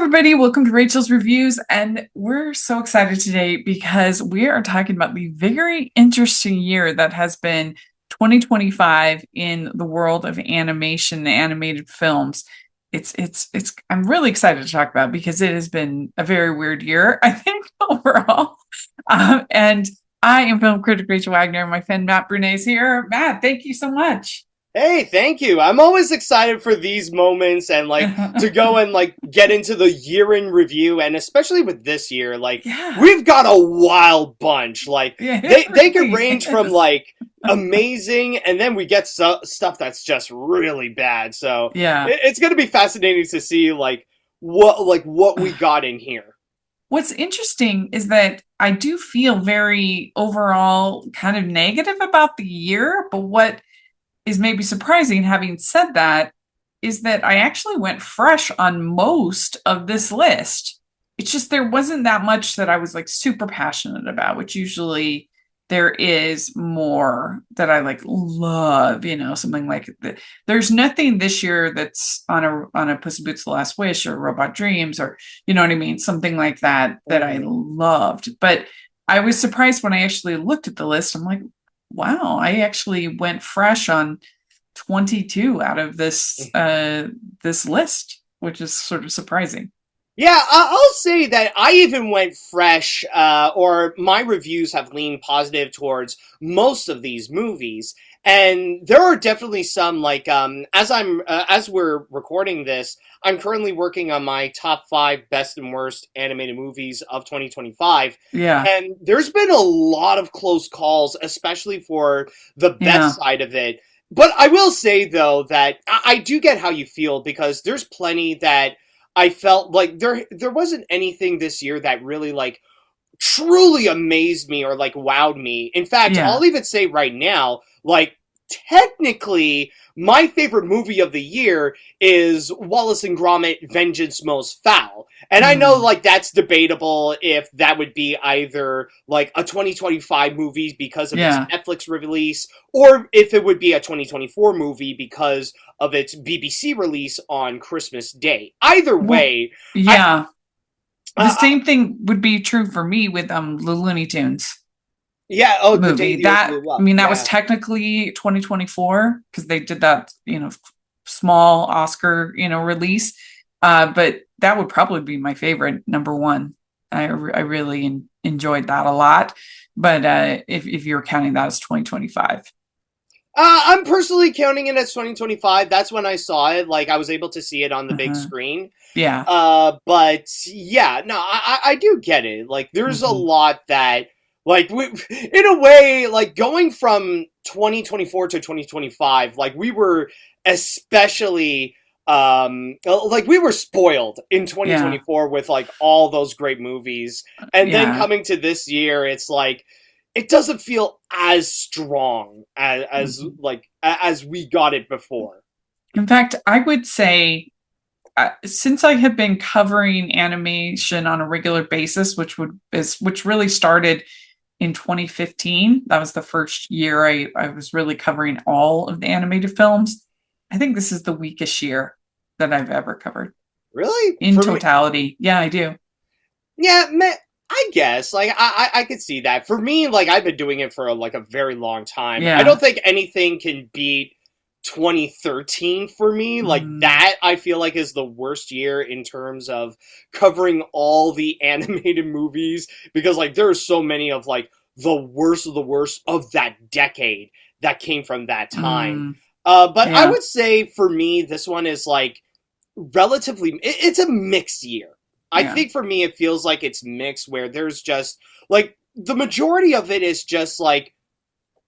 everybody. Welcome to Rachel's Reviews. And we're so excited today because we are talking about the very interesting year that has been 2025 in the world of animation and animated films. I'm really excited to talk about because it has been a very weird year, I think, overall. And I am film critic Rachel Wagner. My friend Mat Brunet is here. Matt, thank you so much. Hey, thank you. I'm always excited for these moments and to go and get into the year in review, and especially with this year, Yeah. we've got a wild bunch. Yeah, They can range from amazing, and then we get stuff that's just really bad. So yeah. it's going to be fascinating to see what we got in here. What's interesting is that I do feel very overall kind of negative about the year, but what is maybe surprising, having said that, is that I actually went fresh on most of this list. It's just there wasn't that much that I was super passionate about, which usually there is more that I love, something like that. There's nothing this year that's on a Puss in Boots: The Last Wish or Robot Dreams, or you know what I mean, something like that I loved. But I was surprised when I actually looked at the list. I'm like, wow, I actually went fresh on 22 out of this list, which is sort of surprising. Yeah, I'll say that I even went fresh, or my reviews have leaned positive towards most of these movies. And there are definitely some, as we're recording this, I'm currently working on my top 5 best and worst animated movies of 2025. Yeah. And there's been a lot of close calls, especially for the best side of it. But I will say, though, that I do get how you feel, because there's plenty that I felt like there wasn't anything this year that really truly amazed me or wowed me. In fact, I'll even say right now, technically my favorite movie of the year is Wallace and Gromit: Vengeance Most Foul. And I know that's debatable if that would be either a 2025 movie because of its Netflix release, or if it would be a 2024 movie because of its BBC release on Christmas Day. Either way, the same thing would be true for me with the Looney Tunes. Yeah, movie. That was technically 2024 because they did that, small Oscar, release. But that would probably be my favorite, number one. I really enjoyed that a lot. But if you're counting that as 2025. I'm personally counting it as 2025. That's when I saw it. I was able to see it on the big screen. Yeah. But yeah, no, I do get it. There's a lot that, in a way, going from 2024 to 2025, we were especially, we were spoiled in 2024 with, all those great movies. And then coming to this year, it's it doesn't feel as strong as we got it before. In fact, I would say, since I have been covering animation on a regular basis, which really started in 2015, that was the first year I was really covering all of the animated films. I think this is the weakest year that I've ever covered. Really? In totality. Yeah, I do. Yeah, I guess. I could see that. For me, I've been doing it for a very long time. Yeah. I don't think anything can beat 2013 for me. That I feel is the worst year in terms of covering all the animated movies, because there are so many of the worst of the worst of that decade that came from that time. But I would say for me, this one is relatively, it's a mixed year. I think for me it feels like it's mixed, where there's just the majority of it is just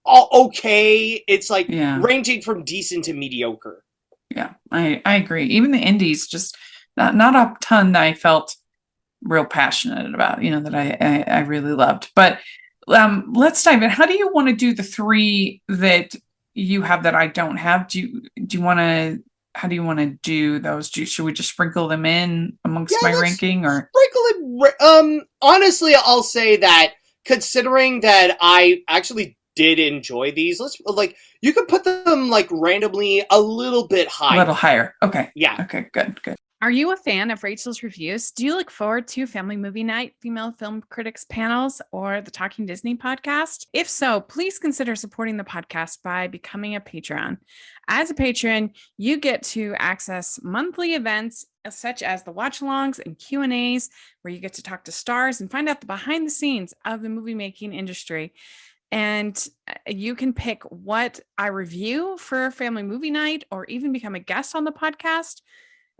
okay. It's ranging from decent to mediocre. Yeah, I agree. Even the indies, just not a ton that I felt real passionate about, that I really loved. But let's dive in. How do you want to do the 3 that you have that I don't have? Do you want to? How do you want to do those? Should we just sprinkle them in amongst my ranking, or sprinkle it? Honestly, I'll say that, considering that I actually did enjoy these, you could put them randomly a little bit higher. A little higher. Okay. Yeah. Okay. Good. Are you a fan of Rachel's Reviews? Do you look forward to Family Movie Night, Female Film Critics panels, or the Talking Disney podcast? If so, please consider supporting the podcast by becoming a Patreon. As a patron, you get to access monthly events such as the watch-alongs and Q&As, where you get to talk to stars and find out the behind the scenes of the movie making industry. And you can pick what I review for Family Movie Night or even become a guest on the podcast.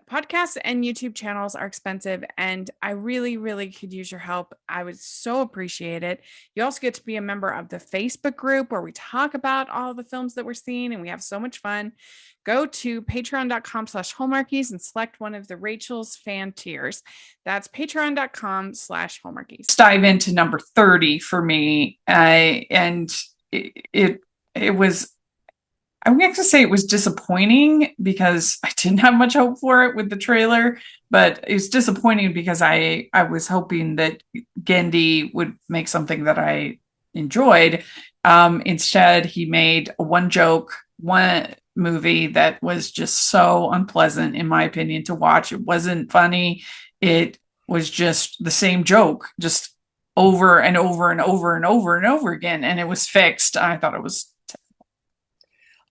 Podcasts and YouTube channels are expensive, and I really, really could use your help. I would so appreciate it. You also get to be a member of the Facebook group where we talk about all the films that we're seeing, and we have so much fun. Go to patreon.com/Hallmarkies and select one of the Rachel's fan tiers. That's patreon.com/Hallmarkies. Let's dive into number 30 for me. And it was, I'm going to say it was disappointing because I didn't have much hope for it with the trailer, but it was disappointing because I was hoping that Gendy would make something that I enjoyed. Instead, he made a one movie that was just so unpleasant, in my opinion, to watch. It wasn't funny. It was just the same joke, just over and over and over and over and over again. And it was fixed. I thought it was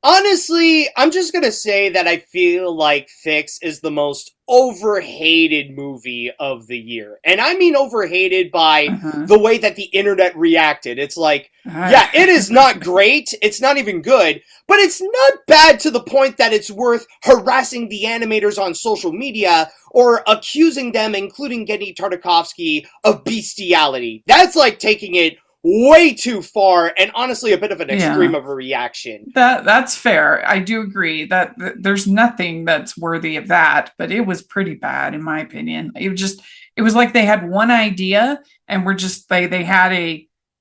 honestly, I'm just gonna say that I feel like Fix is the most overhated movie of the year. And I mean overhated by the way that the internet reacted. It's like, yeah, it is not great, it's not even good, but it's not bad to the point that it's worth harassing the animators on social media or accusing them, including Gendy Tartakovsky, of bestiality. That's like taking it way too far, and honestly a bit of an extreme of a reaction. That's fair. I do agree that there's nothing that's worthy of that, but it was pretty bad in my opinion. It was like they had one idea and we're just they had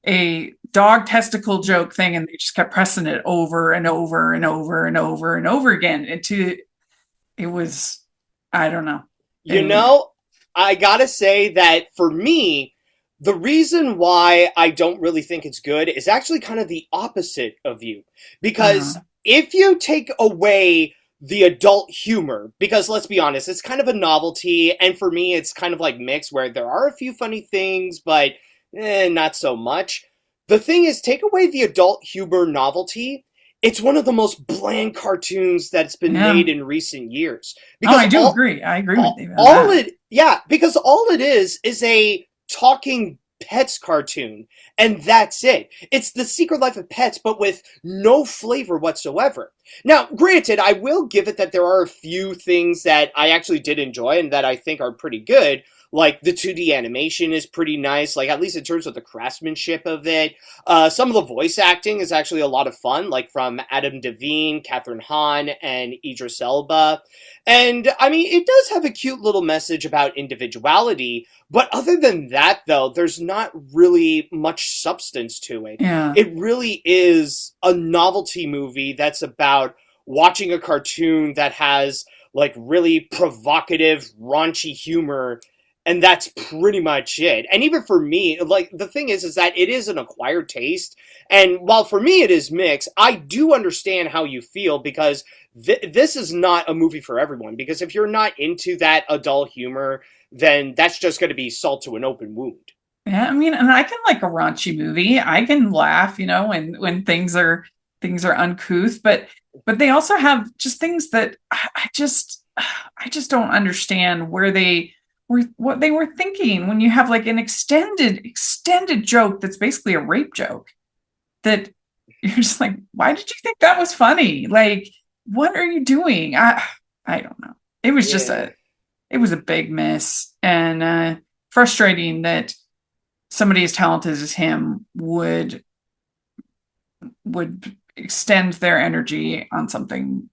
a dog testicle joke thing and they just kept pressing it over and over and over and over and over again it was, I don't know. You know, I gotta say that for me, the reason why I don't really think it's good is actually kind of the opposite of you. Because if you take away the adult humor, because let's be honest, it's kind of a novelty, and for me it's kind of like mixed, where there are a few funny things, but not so much. The thing is, take away the adult humor novelty, it's one of the most bland cartoons that's been made in recent years. Because I do agree. I agree with you. Because all it is a talking pets cartoon, and that's it. It's The Secret Life of Pets, but with no flavor whatsoever. Now, granted, I will give it that there are a few things that I actually did enjoy and that I think are pretty good. Like, the 2D animation is pretty nice, like, at least in terms of the craftsmanship of it. Some of the voice acting is actually a lot of fun, like from Adam Devine, Catherine Hahn, and Idris Elba. And, I mean, it does have a cute little message about individuality, but other than that, though, there's not really much substance to it. Yeah. It really is a novelty movie that's about watching a cartoon that has, like, really provocative, raunchy humor, and that's pretty much it. And even for me, like, the thing is that it is an acquired taste. And while for me it is mixed, I do understand how you feel, because this is not a movie for everyone. Because if you're not into that adult humor, then that's just going to be salt to an open wound. Yeah, I mean, and I can like a raunchy movie. I can laugh, when things are uncouth, but they also have just things that I just don't understand what they were thinking when you have like an extended joke that's basically a rape joke, that you're just like, why did you think that was funny? Like, what are you doing? I don't know. It was just it was a big miss, and frustrating that somebody as talented as him would extend their energy on something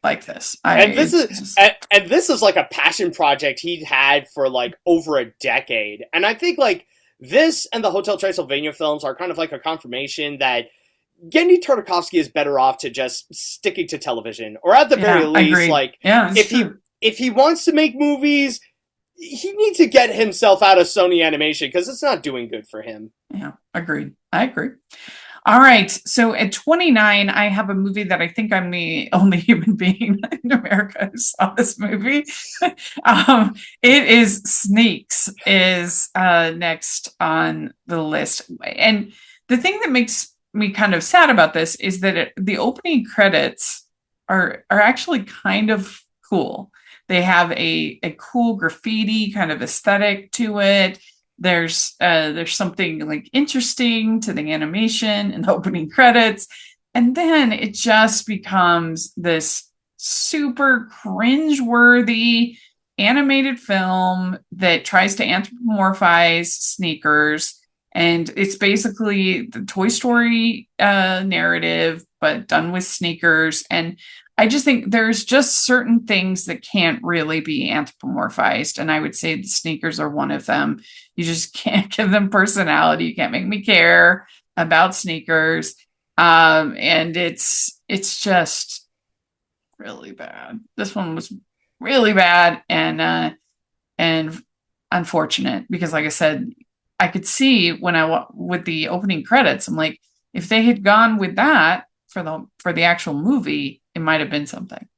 like this. This is like a passion project he'd had for like over a decade. And I think like this and the Hotel Transylvania films are kind of like a confirmation that Gendy Tartakovsky is better off to just sticking to television, or at the very least, like, if he wants to make movies, he needs to get himself out of Sony Animation, because it's not doing good for him. Yeah, agreed. I agree. All right. So at 29, I have a movie that I think I'm the only human being in America who saw this movie. It is Sneaks is next on the list. And the thing that makes me kind of sad about this is that the opening credits are actually kind of cool. They have a cool graffiti kind of aesthetic to it. There's something like interesting to the animation and the opening credits, and then it just becomes this super cringe-worthy animated film that tries to anthropomorphize sneakers, and it's basically the Toy Story narrative but done with sneakers. And I just think there's just certain things that can't really be anthropomorphized. And I would say the sneakers are one of them. You just can't give them personality. You can't make me care about sneakers. And it's just really bad. This one was really bad and unfortunate because, like I said, I could see with the opening credits, I'm like, if they had gone with that for the actual movie, it might have been something.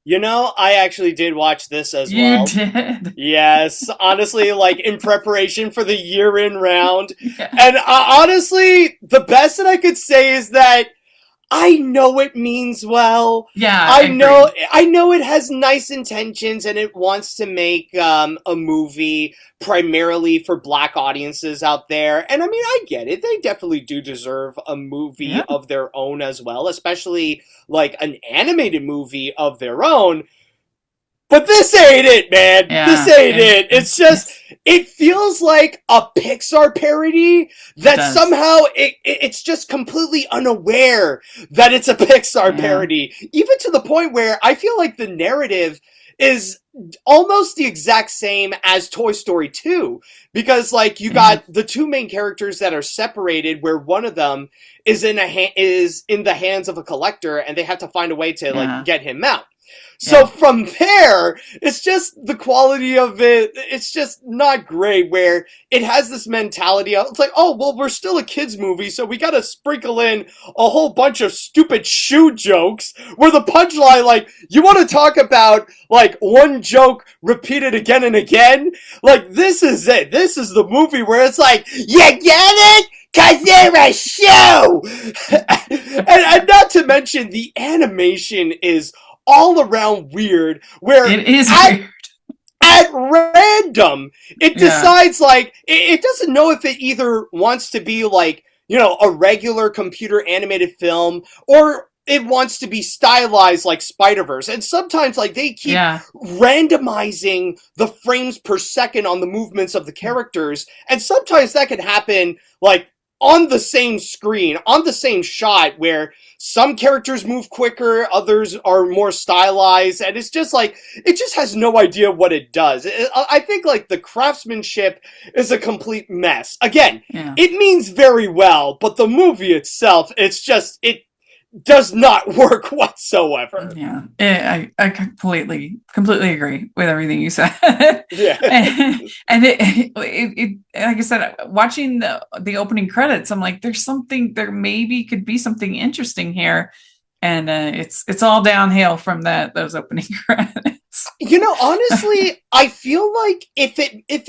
I actually did watch this as well. You did? Yes. Honestly, like in preparation for the year-end round. Yeah. And honestly, the best that I could say is that I know it means well. Yeah, I know it has nice intentions and it wants to make a movie primarily for Black audiences out there. And I mean, I get it. They definitely do deserve a movie of their own as well, especially like an animated movie of their own. But this ain't it, man. Yeah, this ain't it. It's just, it feels like a Pixar parody that somehow it's just completely unaware that it's a Pixar parody. Even to the point where I feel like the narrative is almost the exact same as Toy Story 2. Because, like, you got the two main characters that are separated, where one of them is in the hands of a collector, and they have to find a way to, like, get him out. So from there, it's just the quality of it, it's just not great, where it has this mentality of, it's like, oh, well, we're still a kid's movie, so we gotta sprinkle in a whole bunch of stupid shoe jokes, where the punchline, like, you want to talk about, like, one joke repeated again and again? Like, this is it. This is the movie where it's like, you get it? Cause they're a shoe! and not to mention, the animation is all around weird, where it is weird. At random, it decides, like, it doesn't know if it either wants to be, like, a regular computer animated film, or it wants to be stylized like Spider-Verse. And sometimes, like, they keep randomizing the frames per second on the movements of the characters, and sometimes that can happen, like, on the same screen, on the same shot, where some characters move quicker, others are more stylized, and it's just like, it just has no idea what it does. I think, like, the craftsmanship is a complete mess. Again, it means very well, but the movie itself, it does not work whatsoever. Yeah, I completely agree with everything you said. and it like I said, watching the opening credits, I'm like, there maybe could be something interesting here, and it's all downhill from those opening credits. Honestly, I feel like if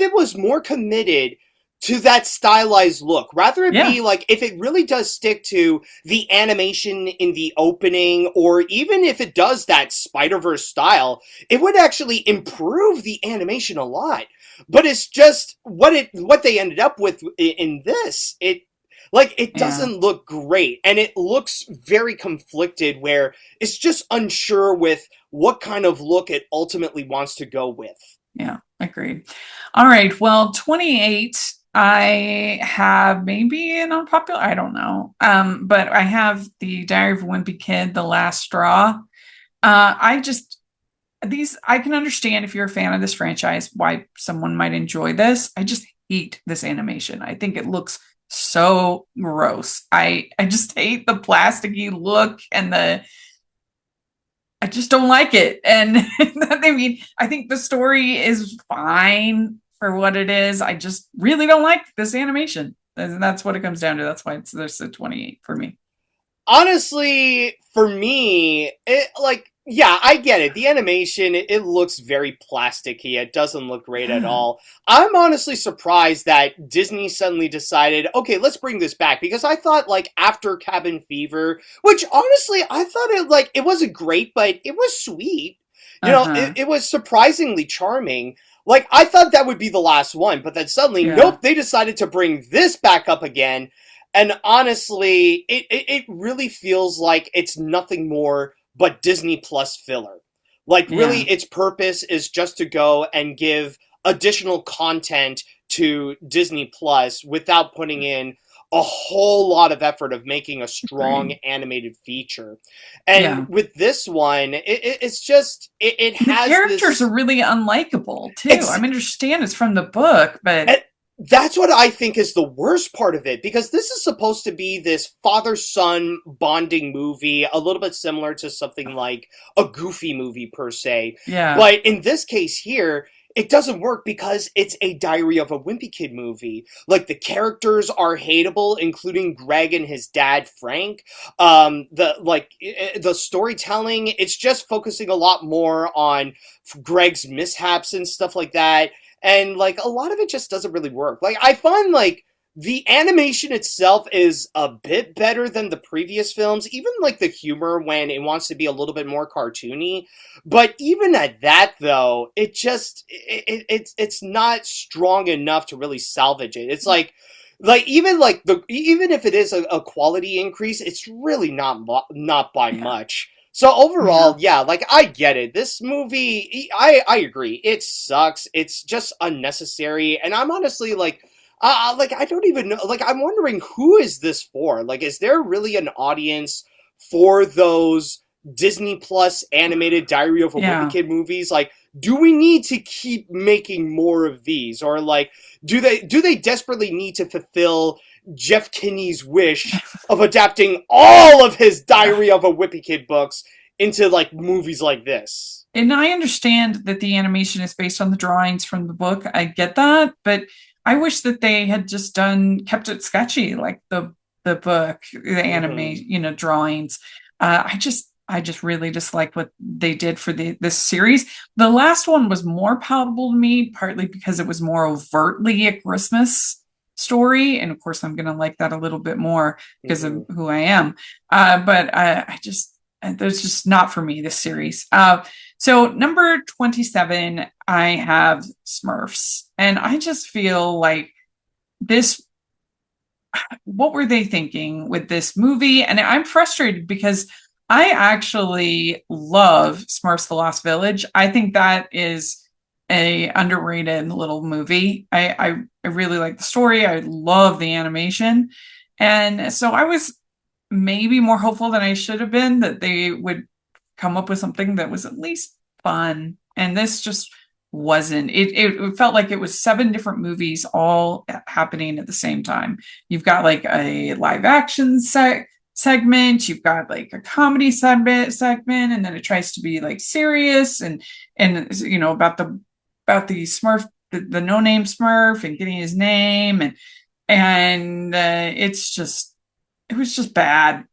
it was more committed to that stylized look, rather it be like, if it really does stick to the animation in the opening, or even if it does that Spider-Verse style, it would actually improve the animation a lot. But it's just what they ended up with in this. It doesn't look great, and it looks very conflicted, where it's just unsure with what kind of look it ultimately wants to go with. Yeah, agreed. All right, well, 28, I have maybe an unpopular, I don't know, but I have the Diary of a Wimpy Kid, The Last Straw. I can understand if you're a fan of this franchise, why someone might enjoy this. I just hate this animation. I think it looks so gross. I just hate the plasticky look, and I just don't like it. And I mean, I think the story is fine for what it is. I just really don't like this animation. That's what it comes down to. That's why there's a 28 for me. Honestly, for me, yeah, I get it. The animation, it looks very plasticky. It doesn't look great at all. I'm honestly surprised that Disney suddenly decided, okay, let's bring this back. Because I thought, after Cabin Fever, which honestly, I thought it wasn't great, but it was sweet. It was surprisingly charming. I thought that would be the last one, but then suddenly, nope, they decided to bring this back up again. And honestly, it really feels like it's nothing more but Disney Plus filler. Really, its purpose is just to go and give additional content to Disney Plus without putting in a whole lot of effort of making a strong animated feature. And with this one, it's just, it has the characters are really unlikable, too. I understand it's from the book, but... That's what I think is the worst part of it, because this is supposed to be this father-son bonding movie, a little bit similar to something like a Goofy movie, per se. Yeah. But in this case here, it doesn't work because it's a Diary of a Wimpy Kid movie. The characters are hateable, including Greg and his dad, Frank. The storytelling, it's just focusing a lot more on Greg's mishaps and stuff like that. And, a lot of it just doesn't really work. I find, the animation itself is a bit better than the previous films. Even, the humor when it wants to be a little bit more cartoony. But even at that, though, it just... It's not strong enough to really salvage it. It's even if it is a quality increase, it's really not by much. So overall, I get it. This movie, I agree. It sucks. It's just unnecessary. And I'm honestly I don't even know. I'm wondering, who is this for? Is there really an audience for those Disney Plus animated Diary of a Wimpy Kid movies? Do we need to keep making more of these? Or do they desperately need to fulfill Jeff Kinney's wish of adapting all of his Diary of a Wimpy Kid books into movies like this? And I understand that the animation is based on the drawings from the book. I get that, but I wish that they had just kept it sketchy, like the book, the anime, drawings. I just really dislike what they did for this series. The last one was more palatable to me, partly because it was more overtly a Christmas story. And of course, I'm going to like that a little bit more because of who I am. But there's just not for me, this series. So number 27, I have Smurfs. And I just feel like what were they thinking with this movie? And I'm frustrated because I actually love Smurfs: The Lost Village. I think that is a underrated little movie. I really like the story. I love the animation. And so I was maybe more hopeful than I should have been that they would come up with something that was at least fun. And this just wasn't. It felt like it was 7 different movies all happening at the same time. You've got a live action segment, you've got a comedy segment, and then it tries to be serious and about the Smurf, the no-name Smurf, and getting his name, and it was just bad.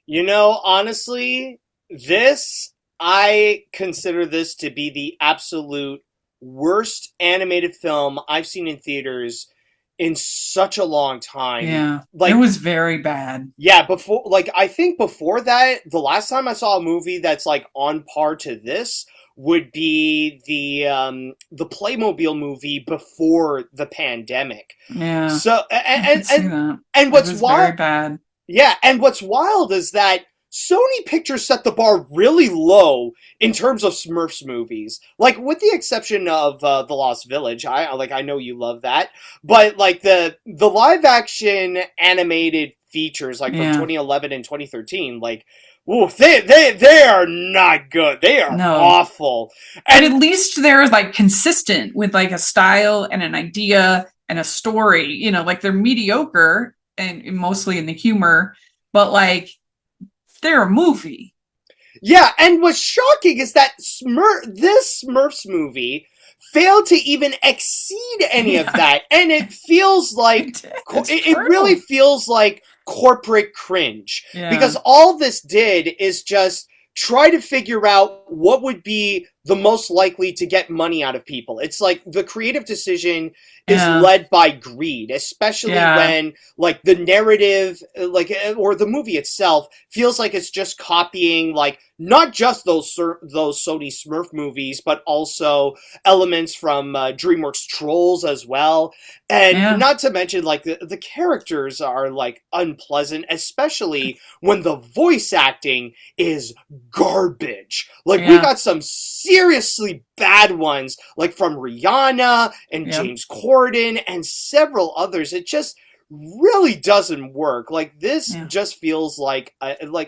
Honestly, I consider this to be the absolute worst animated film I've seen in theaters in such a long time. Yeah, it was very bad. Yeah, I think before that, the last time I saw a movie that's on par to this would be the Playmobil movie before the pandemic. Yeah. So and what's wild, very bad. Yeah, and what's wild is that Sony Pictures set the bar really low in terms of Smurfs movies. With the exception of The Lost Village, I know you love that, but the live action animated features from 2011 and 2013, they are not good. They are awful. And at least they're consistent with a style and an idea and a story. They're mediocre and mostly in the humor, but they're a movie. Yeah, and what's shocking is that this Smurfs movie failed to even exceed any of that. And it feels like, it really feels like corporate cringe. Because all this did is just try to figure out what would be the most likely to get money out of people. It's like the creative decision is led by greed, especially when like the narrative, like, or the movie itself feels like it's just copying, like, not just those Sony Smurf movies, but also elements from DreamWorks Trolls as well. And not to mention, like, the characters are, like, unpleasant, especially when the voice acting is garbage. Like, we got some seriously bad ones, like from Rihanna and James Corden and several others. It just really doesn't work. Like, this just feels like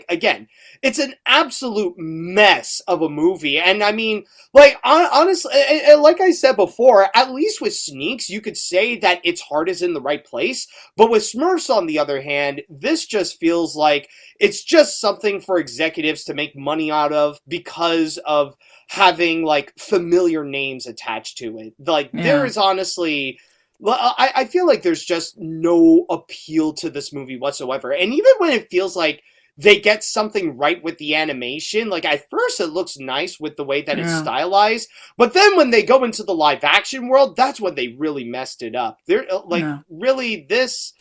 again, it's an absolute mess of a movie. And I mean, like, honestly, like I said before, at least with Sneaks, you could say that its heart is in the right place. But with Smurfs, on the other hand, this just feels like it's just something for executives to make money out of because of having, like, familiar names attached to it. Like, there is honestly, I feel like there's just no appeal to this movie whatsoever. And even when it feels like they get something right with the animation, like, at first it looks nice with the way that it's stylized, but then when they go into the live action world, that's when they really messed it up. They're like, really, this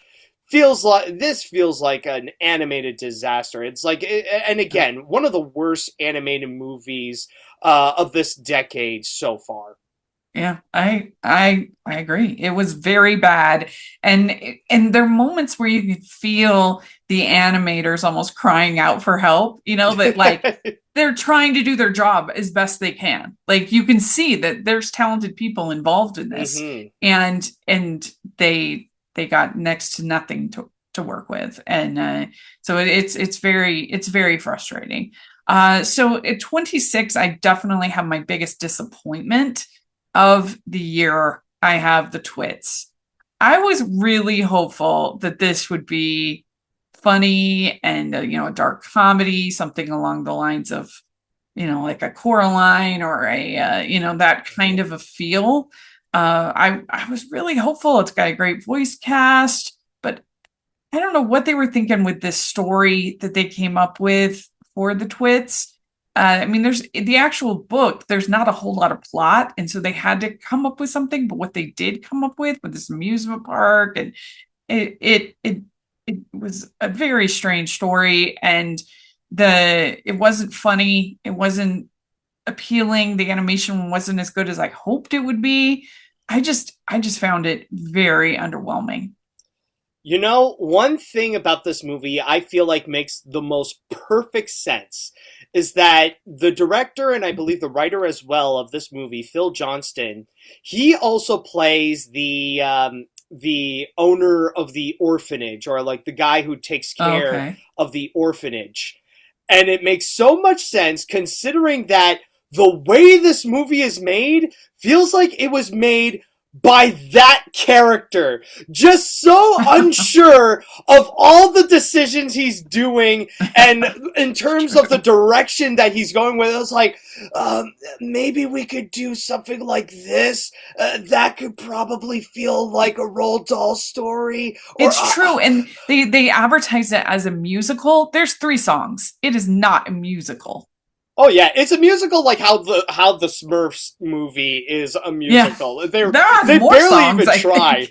feels like an animated disaster. It's like, and again, one of the worst animated movies of this decade so far. Yeah, I agree. It was very bad, and there are moments where you could feel the animators almost crying out for help. You know, that, like, they're trying to do their job as best they can. Like, you can see that there's talented people involved in this, and they got next to nothing to work with, and so it's very frustrating. So at 26, I definitely have my biggest disappointment of the year. I have the Twits. I was really hopeful that this would be funny and a dark comedy, something along the lines of, like a Coraline or a that kind of a feel. I was really hopeful. It's got a great voice cast, but I don't know what they were thinking with this story that they came up with for the Twits. I mean, there's the actual book, there's not a whole lot of plot. And so they had to come up with something. But what they did come up with this amusement park, and it was a very strange story. And it wasn't funny. It wasn't appealing. The animation wasn't as good as I hoped it would be. I just found it very underwhelming. You know, one thing about this movie I feel like makes the most perfect sense is that the director, and I believe the writer as well of this movie, Phil Johnston, he also plays the owner of the orphanage, or like the guy who takes care of the orphanage. And it makes so much sense considering that the way this movie is made feels like it was made by that character, just so unsure of all the decisions he's doing, and in terms of the direction that he's going with. It was like, maybe we could do something like this. That could probably feel like a Roald Dahl story. It's true, and they advertise it as a musical. There's 3 songs. It is not a musical. Oh yeah, it's a musical, like how the Smurfs movie is a musical. Yeah. They barely songs, even try.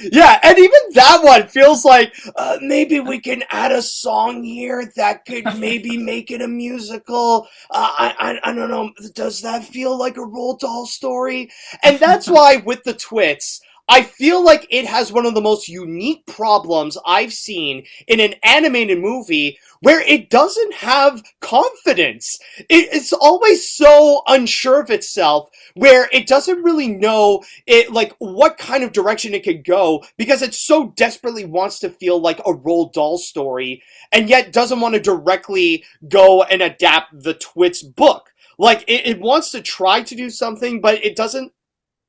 Yeah, and even that one feels like maybe we can add a song here that could maybe make it a musical. I don't know. Does that feel like a Roald Dahl story? And that's why with the Twits, I feel like it has one of the most unique problems I've seen in an animated movie, where it doesn't have confidence. It's always so unsure of itself, where it doesn't really know what kind of direction it could go, because it so desperately wants to feel like a Roald Dahl story, and yet doesn't want to directly go and adapt the Twits book. Like, it wants to try to do something, but it doesn't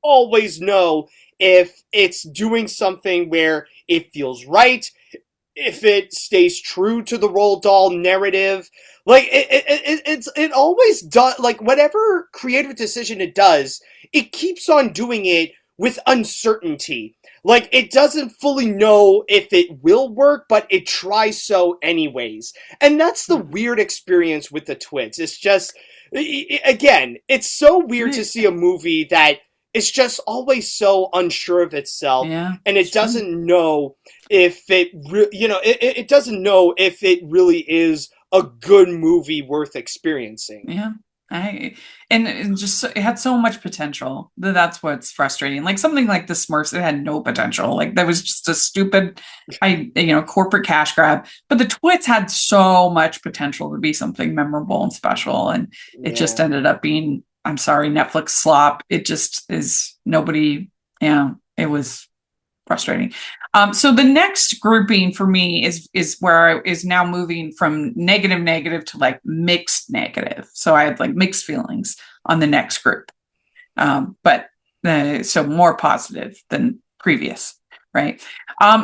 always know if it's doing something where it feels right, if it stays true to the Roald Dahl narrative. Like it always does. Like whatever creative decision it does, it keeps on doing it with uncertainty. Like it doesn't fully know if it will work, but it tries so anyways. And that's the weird experience with the Twits. It's just, again, it's so weird to see a movie that is just always so unsure of itself, and it doesn't know if it doesn't know if it really is a good movie worth experiencing. Yeah. And it had so much potential. That's what's frustrating. Like something like the Smurfs, it had no potential. Like that was just a stupid, corporate cash grab. But the Twits had so much potential to be something memorable and special, and it just ended up being, I'm sorry, Netflix slop. It just is nobody. Yeah, it was frustrating. So the next grouping for me is where I is now moving from negative to like mixed negative. So I had like mixed feelings on the next group, but so more positive than previous, right?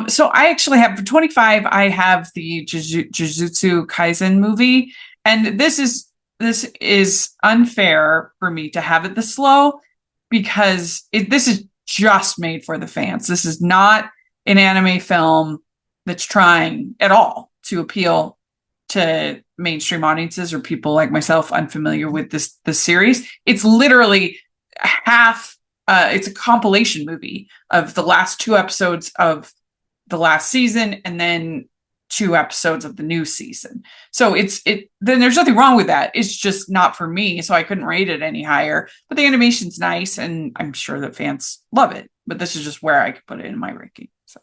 So I actually have for 25. I have the Jujutsu Kaisen movie, and this is unfair for me to have it this low because this is just made for the fans. This is not an anime film that's trying at all to appeal to mainstream audiences or people like myself unfamiliar with this series. It's literally it's a compilation movie of the last 2 episodes of the last season and then 2 episodes of the new season. So then there's nothing wrong with that. It's just not for me, so I couldn't rate it any higher. But the animation's nice, and I'm sure that fans love it. But this is just where I could put it in my ranking. So.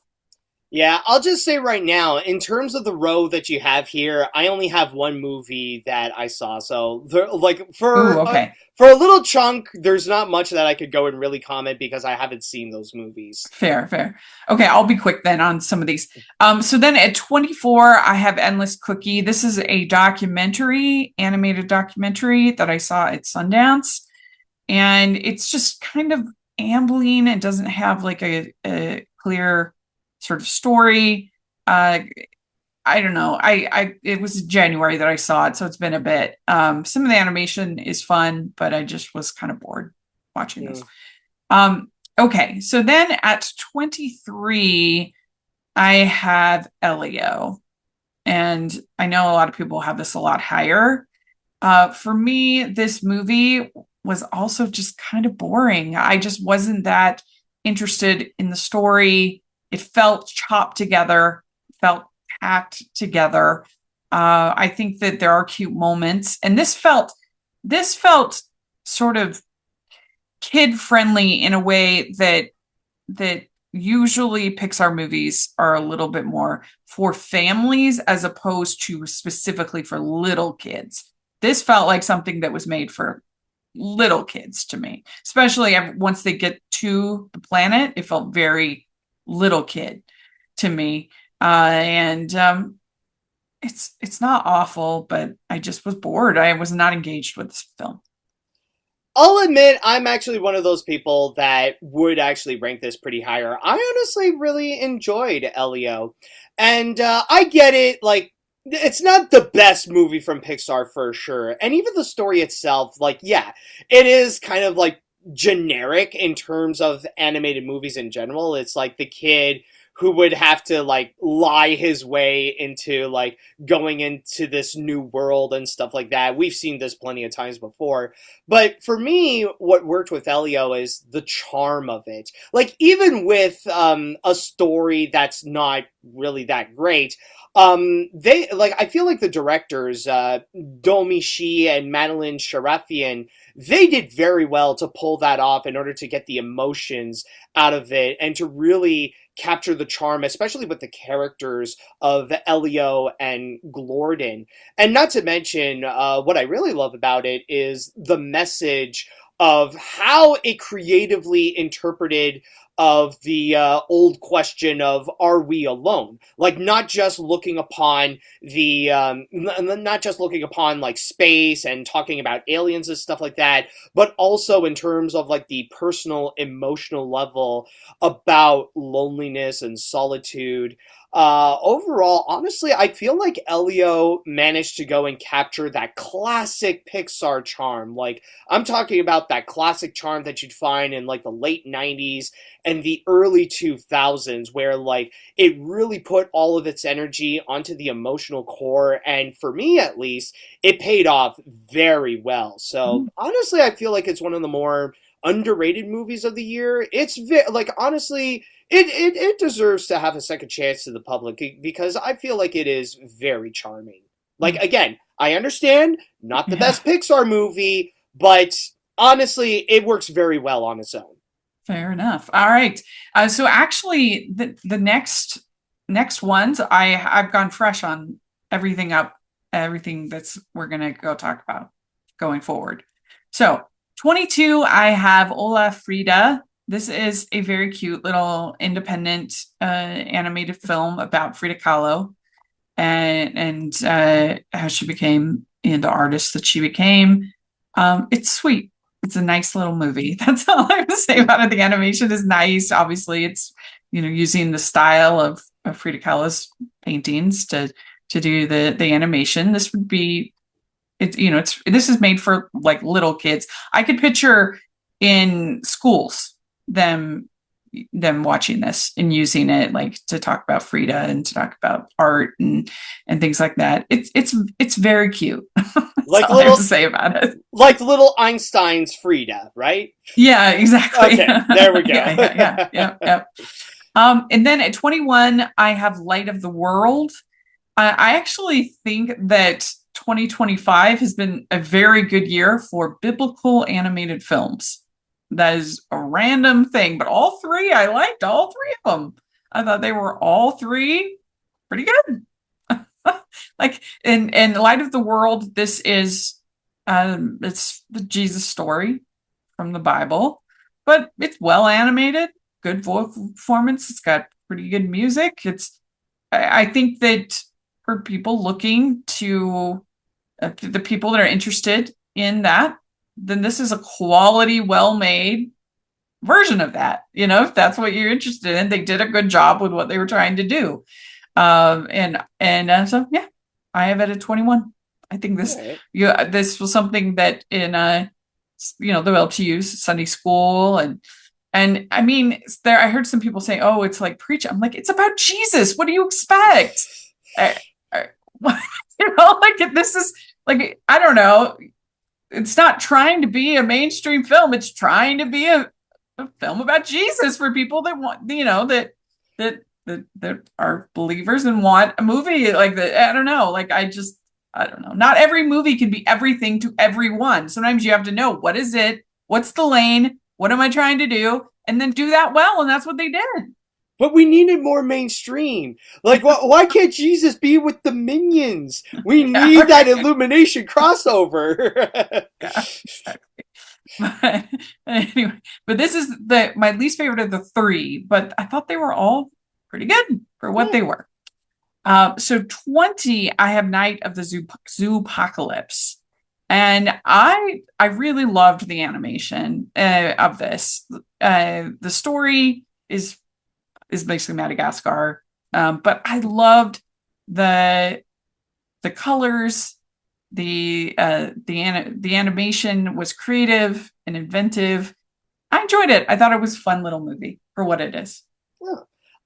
Yeah, I'll just say right now, in terms of the row that you have here, I only have one movie that I saw. So, for a little chunk, there's not much that I could go and really comment because I haven't seen those movies. Fair. Okay, I'll be quick then on some of these. So then at 24, I have Endless Cookie. This is a animated documentary that I saw at Sundance. And it's just kind of ambling. It doesn't have like a clear sort of story. I don't know. It was January that I saw it, so it's been a bit. Some of the animation is fun, but I just was kind of bored watching this. Okay, so then at 23, I have Elio, and I know a lot of people have this a lot higher. For me, this movie was also just kind of boring. I just wasn't that interested in the story. It felt chopped together, felt packed together. I think that there are cute moments, and this felt sort of kid friendly in a way that usually Pixar movies are a little bit more for families as opposed to specifically for little kids. This felt like something that was made for little kids to me, especially once they get to the planet. It felt very little kid to me, and it's not awful, but I just was bored. I was not engaged with this film. I'll admit I'm actually one of those people that would actually rank this pretty higher. I honestly really enjoyed Elio, and I get it. Like, it's not the best movie from Pixar for sure, and even the story itself, like, yeah, it is kind of like generic in terms of animated movies in general. It's like the kid who would have to like lie his way into like going into this new world and stuff like that. We've seen this plenty of times before. But for me, what worked with Elio is the charm of it. Like even with a story that's not really that great, I feel like the directors, Domi Shi and Madeline Sharafian, they did very well to pull that off in order to get the emotions out of it and to really capture the charm, especially with the characters of Elio and Glorden. And not to mention, what I really love about it is the message of how it creatively interpreted of the old question of, are we alone? Like, not just looking upon not just looking upon like space and talking about aliens and stuff like that, but also in terms of like the personal emotional level about loneliness and solitude. Overall, honestly, I feel like Elio managed to go and capture that classic Pixar charm. Like, I'm talking about that classic charm that you'd find in like the late 90s and the early 2000s, where like it really put all of its energy onto the emotional core. And for me, at least, it paid off very well. So honestly, I feel like it's one of the more underrated movies of the year. It's like, honestly, it deserves to have a second chance to the public because I feel like it is very charming. Like, again, I understand, not the best Pixar movie, but honestly, it works very well on its own. Fair enough. All right. So actually, the next ones, I've gone fresh on everything that's we're gonna go talk about going forward. So 22, I have Ola Frida. This is a very cute little independent animated film about Frida Kahlo and how she became the artist that she became. It's sweet. It's a nice little movie. That's all I have to say about it. The animation is nice. Obviously, it's using the style of Frida Kahlo's paintings to do the animation. This would be this is made for like little kids. I could picture in schools them watching this and using it like to talk about Frida and to talk about art and things like that. It's very cute. Like all I have to say about it. Like little Einstein's Frida, right? Yeah, exactly. Okay, there we go. yeah. And then at 21, I have Light of the World. I actually think that 2025 has been a very good year for biblical animated films. That is a random thing, but all three, I liked all three of them. I thought they were all three pretty good. Like in Light of the World, this is it's the Jesus story from the Bible, but it's well animated, good vocal performance. It's got pretty good music. I think that for people looking to the people that are interested in that, then this is a quality, well-made version of that. If that's what you're interested in, they did a good job with what they were trying to do. So yeah, I have it at 21. I think this this was something that in they'll be able to use Sunday school and I mean I heard some people say, oh, it's like preach. I'm like, it's about Jesus. What do you expect? Like this is like, I don't know. It's not trying to be a mainstream film. It's trying to be a film about Jesus for people that want, that are believers and want a movie like that. I don't know. Like, I don't know. Not every movie can be everything to everyone. Sometimes you have to know, what is it? What's the lane? What am I trying to do? And then do that well. And that's what they did. But we needed more mainstream. Like, why can't Jesus be with the minions? We need that Illumination crossover. But anyway, but this is my least favorite of the three, but I thought they were all pretty good for what they were. So 20, I have Night of the Zoopocalypse. And I really loved the animation of this. The story is basically Madagascar, but I loved the colors. The animation was creative and inventive. I enjoyed it. I thought it was a fun little movie for what it is. Yeah.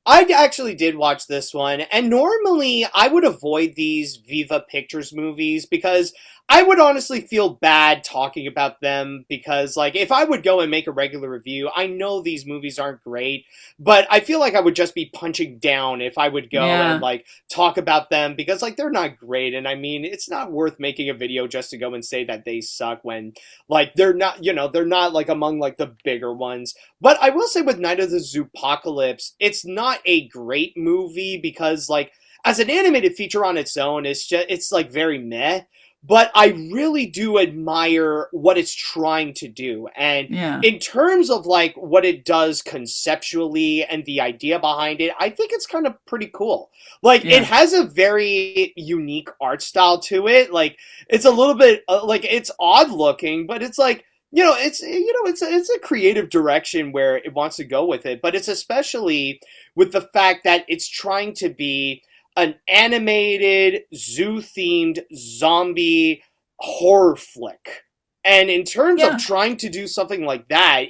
I actually did watch this one, and normally I would avoid these Viva Pictures movies because I would honestly feel bad talking about them because, like, if I would go and make a regular review, I know these movies aren't great, but I feel like I would just be punching down if I would go and, like, talk about them because, like, they're not great, and I mean, it's not worth making a video just to go and say that they suck when, like, they're not, they're not, like, among, like, the bigger ones. But I will say with Night of the Zoopocalypse, it's not a great movie because, like, as an animated feature on its own, it's like very meh. but I really do admire what it's trying to do. And Yeah. in terms of like what it does conceptually and the idea behind it, I think it's kind of pretty cool. Like it Yeah. has a very unique art style to it. Like it's a little bit like it's odd looking, but it's like it's a creative direction where it wants to go with it, but it's especially with the fact that it's trying to be an animated zoo-themed zombie horror flick. And in terms Yeah. of trying to do something like that,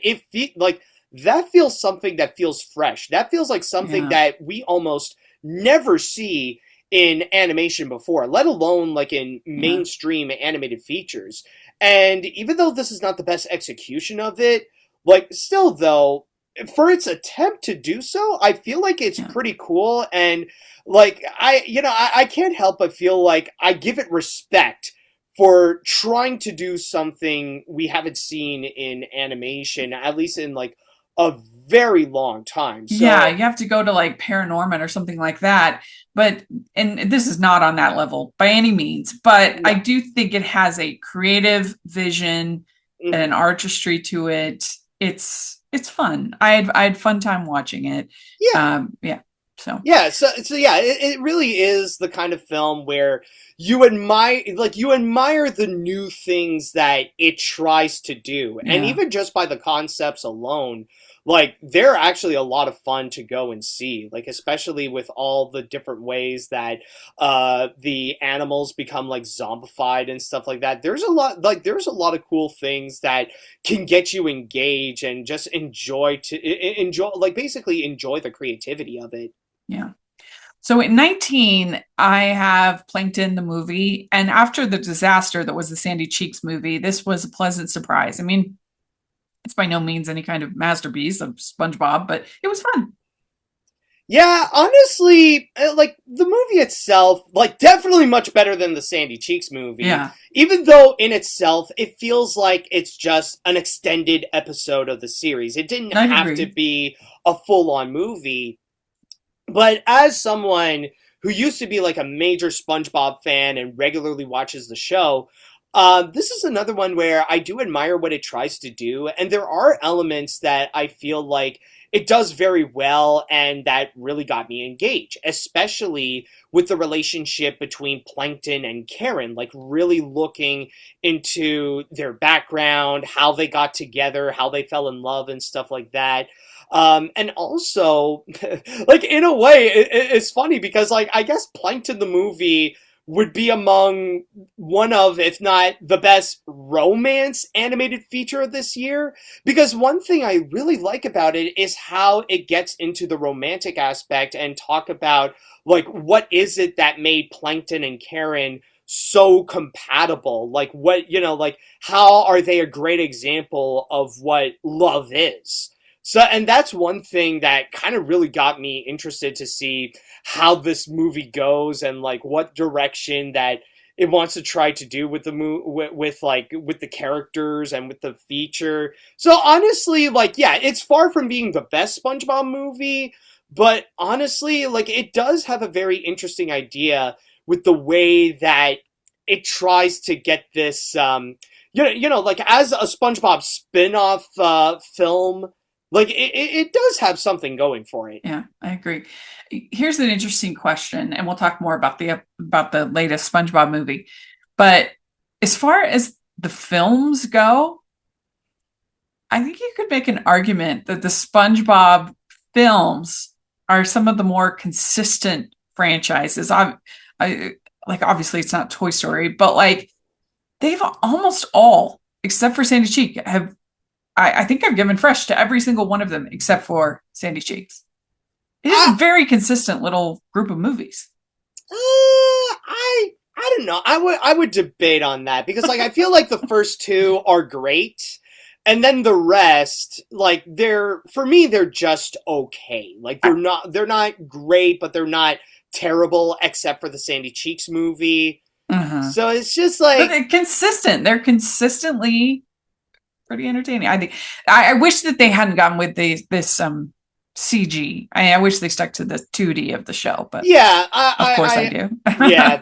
like that feels something that feels fresh. That feels like something Yeah. that we almost never see in animation before, let alone like in mainstream animated features. And even though this is not the best execution of it, like still though, for its attempt to do so, I feel like it's pretty cool. And like I can't help but feel like I give it respect for trying to do something we haven't seen in animation, at least in like a very long time. So Yeah, you have to go to like Paranorman or something like that. But, and this is not on that level by any means, but I do think it has a creative vision and an artistry to it. It's fun. I had fun time watching it. Yeah. So yeah, it really is the kind of film where you admire the new things that it tries to do. And even just by the concepts alone, like they're actually a lot of fun to go and see, like especially with all the different ways that the animals become like zombified and stuff like that. There's a lot of cool things that can get you engaged and just enjoy basically enjoy the creativity of it. Yeah. So at 19, I have Plankton, the movie. And after the disaster that was the Sandy Cheeks movie, this was a pleasant surprise. I mean, it's by no means any kind of masterpiece of SpongeBob, but it was fun. Yeah, honestly, like the movie itself, like definitely much better than the Sandy Cheeks movie. Yeah. Even though in itself, it feels like it's just an extended episode of the series. It didn't have to be a full-on movie. But as someone who used to be like a major SpongeBob fan and regularly watches the show, this is another one where I do admire what it tries to do. And there are elements that I feel like it does very well and that really got me engaged, especially with the relationship between Plankton and Karen, like really looking into their background, how they got together, how they fell in love and stuff like that. And also, like, in a way, it's funny because, like, I guess Plankton the movie would be among one of, if not the best romance animated feature of this year. Because one thing I really like about it is how it gets into the romantic aspect and talk about, like, what is it that made Plankton and Karen so compatible? Like, how are they a great example of what love is? So, and that's one thing that kind of really got me interested to see how this movie goes and like what direction that it wants to try to do with the with the characters and with the feature. So honestly, like, yeah, it's far from being the best SpongeBob movie, but honestly, like, it does have a very interesting idea with the way that it tries to get this, like as a SpongeBob spin-off film. Like, it does have something going for it. Yeah, I agree. Here's an interesting question, and we'll talk more about the latest SpongeBob movie. But as far as the films go, I think you could make an argument that the SpongeBob films are some of the more consistent franchises. Like, obviously it's not Toy Story, but like they've almost all, except for Sandy Cheek, I think I've given fresh to every single one of them except for Sandy Cheeks. It is a very consistent little group of movies. I don't know. I would debate on that because like I feel like the first two are great, and then the rest, like they're just okay. Like they're not great, but they're not terrible except for the Sandy Cheeks movie. So it's just like, but they're consistent. They're consistently pretty entertaining. I think I wish that they hadn't gone with this CG. I wish they stuck to the 2D of the show, but yeah, of course I do. yeah,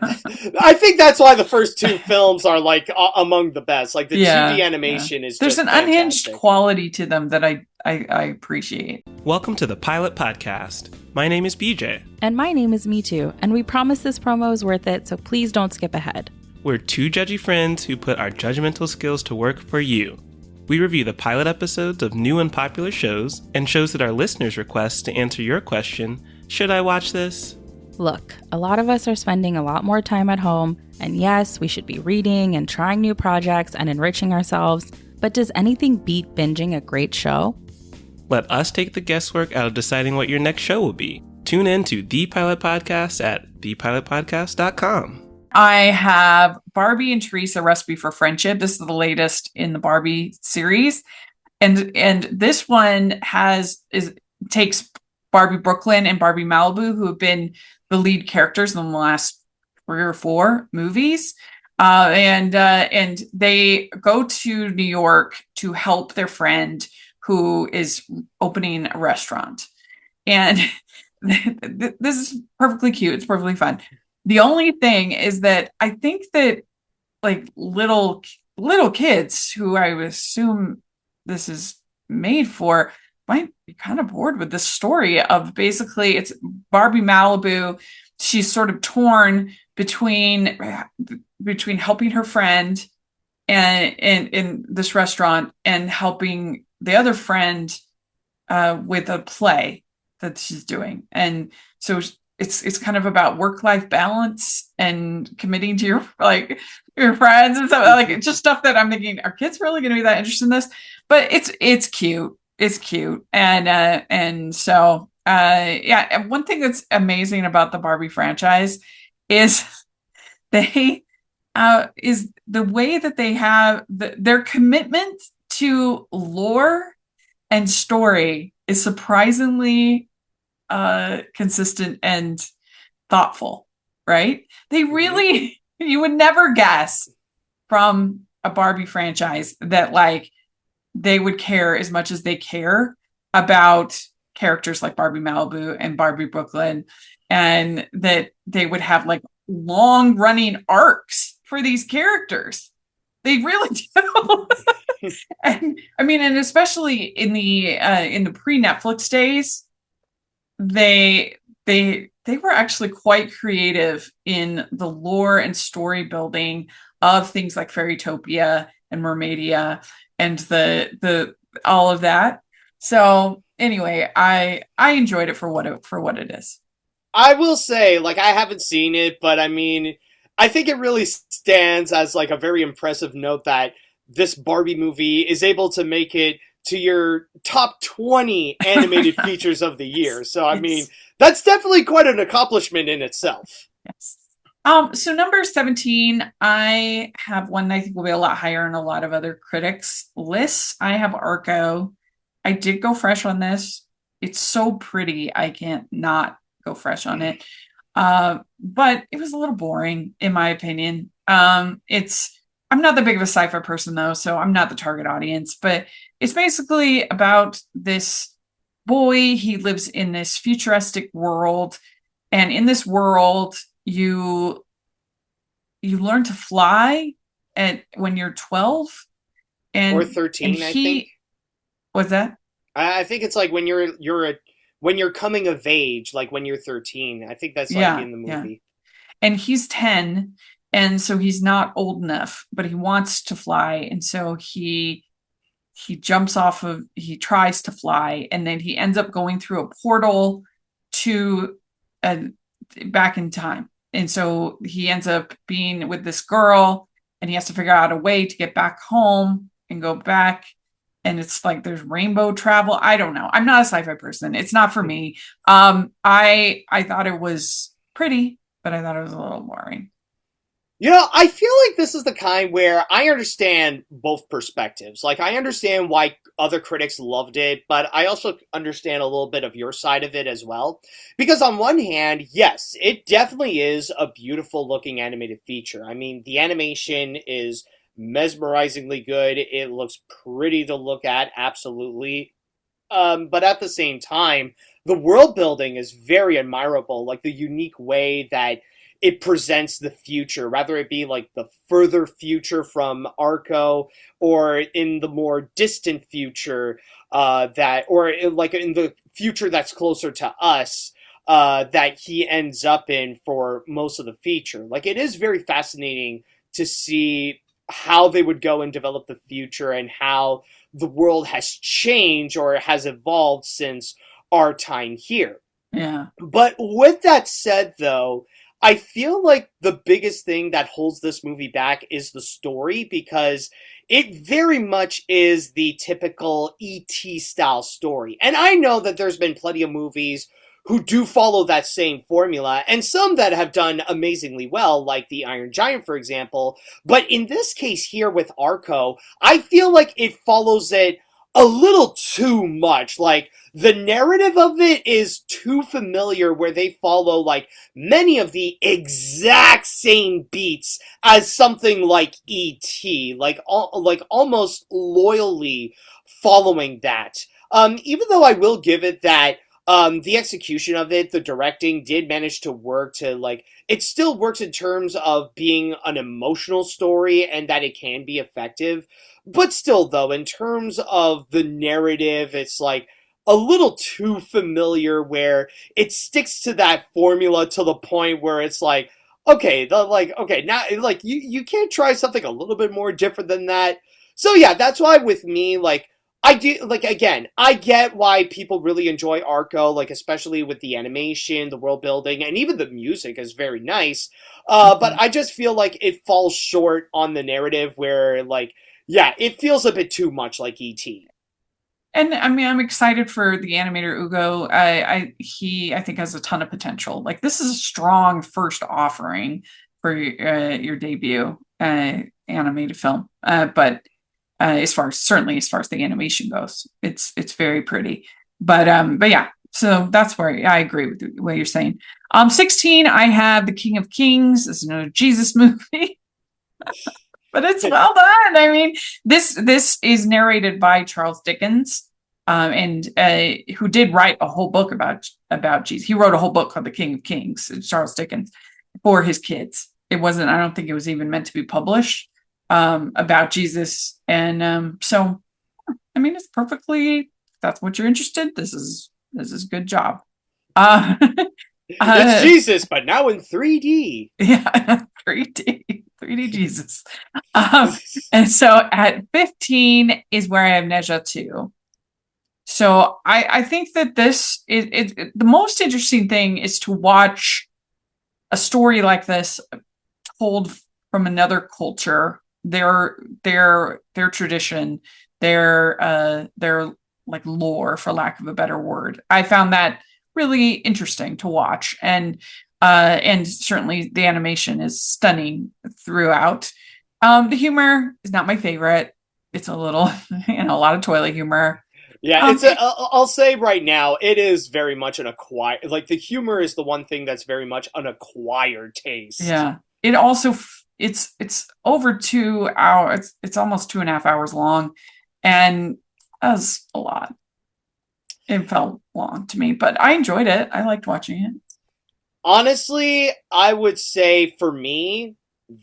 I think that's why the first two films are like among the best. Like the 2D Yeah. animation is There's just an unhinged fantastic. quality to them that I appreciate. Welcome to the Pilot Podcast. My name is BJ. And my name is Me Too, and we promise this promo is worth it, so please don't skip ahead. We're two judgy friends who put our judgmental skills to work for you. We review the pilot episodes of new and popular shows and shows that our listeners request to answer your question, should I watch this? Look, a lot of us are spending a lot more time at home, and yes, we should be reading and trying new projects and enriching ourselves, but does anything beat binging a great show? Let us take the guesswork out of deciding what your next show will be. Tune in to The Pilot Podcast at thepilotpodcast.com. I have Barbie and Teresa Recipe for Friendship. This is the latest in the Barbie series. And this one takes Barbie Brooklyn and Barbie Malibu, who have been the lead characters in the last 3 or 4 movies. And they go to New York to help their friend who is opening a restaurant. And this is perfectly cute. It's perfectly fun. The only thing is that I think that like little kids who I would assume this is made for might be kind of bored with this story of basically it's Barbie Malibu. She's sort of torn between helping her friend and in this restaurant and helping the other friend with a play that she's doing. And so it's kind of about work-life balance and committing to your friends and stuff. Like it's just stuff that I'm thinking, are kids really going to be that interested in this? But it's cute. It's cute. And so yeah. And one thing that's amazing about the Barbie franchise is is the way that they have their commitment to lore and story is surprisingly consistent and thoughtful, right? They really, you would never guess from a Barbie franchise that like they would care as much as they care about characters like Barbie Malibu and Barbie Brooklyn, and that they would have like long running arcs for these characters. They really do. And I mean, and especially in the pre-Netflix days, they were actually quite creative in the lore and story building of things like Fairytopia and Mermaidia and the all of that. So anyway, I enjoyed it for what it is. I will say, like, I haven't seen it, but I mean, I think it really stands as like a very impressive note that this Barbie movie is able to make it to your top 20 animated features of the year. So, I mean, that's definitely quite an accomplishment in itself. Yes. So number 17, I have one I think will be a lot higher on a lot of other critics' lists. I have Arco. I did go fresh on this. It's so pretty. I can't not go fresh on it. But it was a little boring, in my opinion. I'm not that big of a sci-fi person, though, so I'm not the target audience. But it's basically about this boy. He lives in this futuristic world. And in this world, you learn to fly when you're 12. Or 13, I think. What's that? I think it's like when you're coming of age, like when you're 13. I think that's like in the movie. Yeah. And he's 10, and so he's not old enough, but he wants to fly, and so he tries to fly, and then he ends up going through a portal to back in time. And so he ends up being with this girl, and he has to figure out a way to get back home and go back. And it's like there's rainbow travel. I don't know. I'm not a sci-fi person. It's not for me. I thought it was pretty, but I thought it was a little boring. You know, I feel like this is the kind where I understand both perspectives. Like, I understand why other critics loved it, but I also understand a little bit of your side of it as well. Because on one hand, yes, it definitely is a beautiful looking animated feature. I mean, the animation is mesmerizingly good. It looks pretty to look at, absolutely. But at the same time, the world building is very admirable, like the unique way that it presents the future, rather it be like the further future from Arco or in the more distant future like in the future that's closer to us that he ends up in for most of the feature. Like, it is very fascinating to see how they would go and develop the future and how the world has changed or has evolved since our time here. Yeah. But with that said, though, I feel like the biggest thing that holds this movie back is the story, because it very much is the typical E.T. style story. And I know that there's been plenty of movies who do follow that same formula, and some that have done amazingly well, like The Iron Giant, for example. But in this case here with Arco, I feel like it follows it a little too much. Like, the narrative of it is too familiar, where they follow, like, many of the exact same beats as something like E.T., like almost loyally following that. Even though I will give it that the execution of it, the directing did manage to work to, like, it still works in terms of being an emotional story and that it can be effective. But still, though, in terms of the narrative, it's like a little too familiar, where it sticks to that formula to the point where it's like, okay, now, like, you can't try something a little bit more different than that. So yeah, that's why with me, like, I do, like, again, I get why people really enjoy Arco, like, especially with the animation, the world building, and even the music is very nice. But I just feel like it falls short on the narrative, where, like, yeah, it feels a bit too much like E.T. And I mean, I'm excited for the animator Ugo. He, I think, has a ton of potential. Like, this is a strong first offering for your debut animated film. But certainly as far as the animation goes, it's very pretty. But yeah, so that's where I agree with what you're saying. 16, I have The King of Kings. This is another Jesus movie. But it's well done. I mean, this is narrated by Charles Dickens, and who did write a whole book about Jesus. He wrote a whole book called The King of Kings, Charles Dickens, for his kids. It wasn't, I don't think it was even meant to be published, about Jesus. And so, I mean, it's perfectly, if that's what you're interested, this is a good job. It's Jesus, but now in 3D. Yeah, 3D Jesus. And so at 15 is where I have Neza 2. So I think that this is the most interesting thing is to watch a story like this told from another culture, their tradition, their like lore, for lack of a better word. I found that really interesting to watch, and certainly the animation is stunning throughout. The humor is not my favorite. It's a little, a lot of toilet humor. Yeah, I'll say right now, it is very much an acquired, like, the humor is the one thing that's very much an acquired taste. Yeah. It also, it's over 2 hours. It's almost 2.5 hours long, and that's a lot. It felt long to me, but I enjoyed it. I liked watching it. Honestly, I would say for me,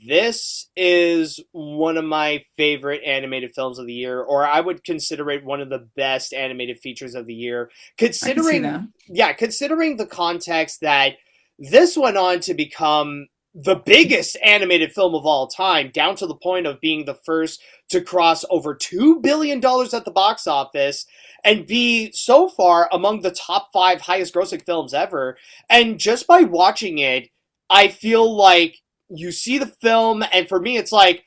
this is one of my favorite animated films of the year, or I would consider it one of the best animated features of the year. Considering the context that this went on to become the biggest animated film of all time, down to the point of being the first to cross over $2 billion at the box office and be so far among the top 5 highest grossing films ever. And just by watching it, I feel like you see the film, and for me, it's like,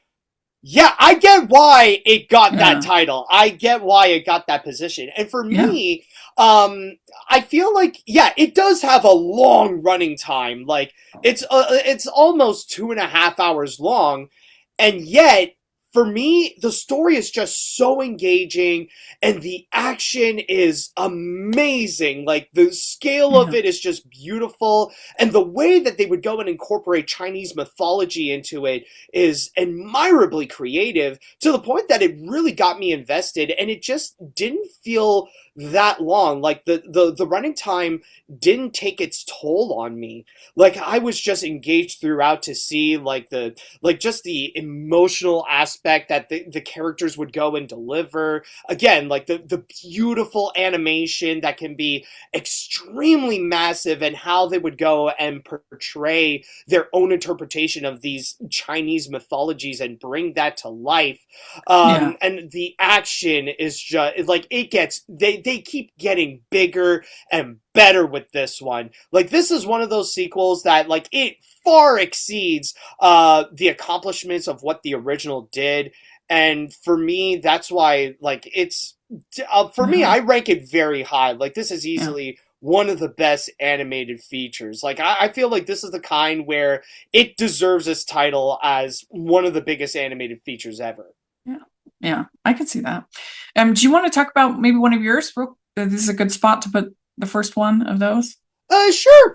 yeah, I get why it got that title. I get why it got that position. And for me, I feel like, yeah, it does have a long running time. Like, it's almost 2.5 hours long, and yet, for me, the story is just so engaging, and the action is amazing. Like, the scale of it is just beautiful, and the way that they would go and incorporate Chinese mythology into it is admirably creative, to the point that it really got me invested, and it just didn't feel that long. Like the running time didn't take its toll on me. Like I was just engaged throughout to see just the emotional aspect that the characters would go and deliver. Again, like the beautiful animation that can be extremely massive, and how they would go and portray their own interpretation of these Chinese mythologies and bring that to life. And the action is just like they keep getting bigger and better with this one. Like this is one of those sequels that like it far exceeds the accomplishments of what the original did. And for me, that's why like it's for me, I rank it very high. Like this is easily one of the best animated features. Like I feel like this is the kind where it deserves its title as one of the biggest animated features ever. Yeah, I can see that. Do you want to talk about maybe one of yours? This is a good spot to put the first one of those. Sure.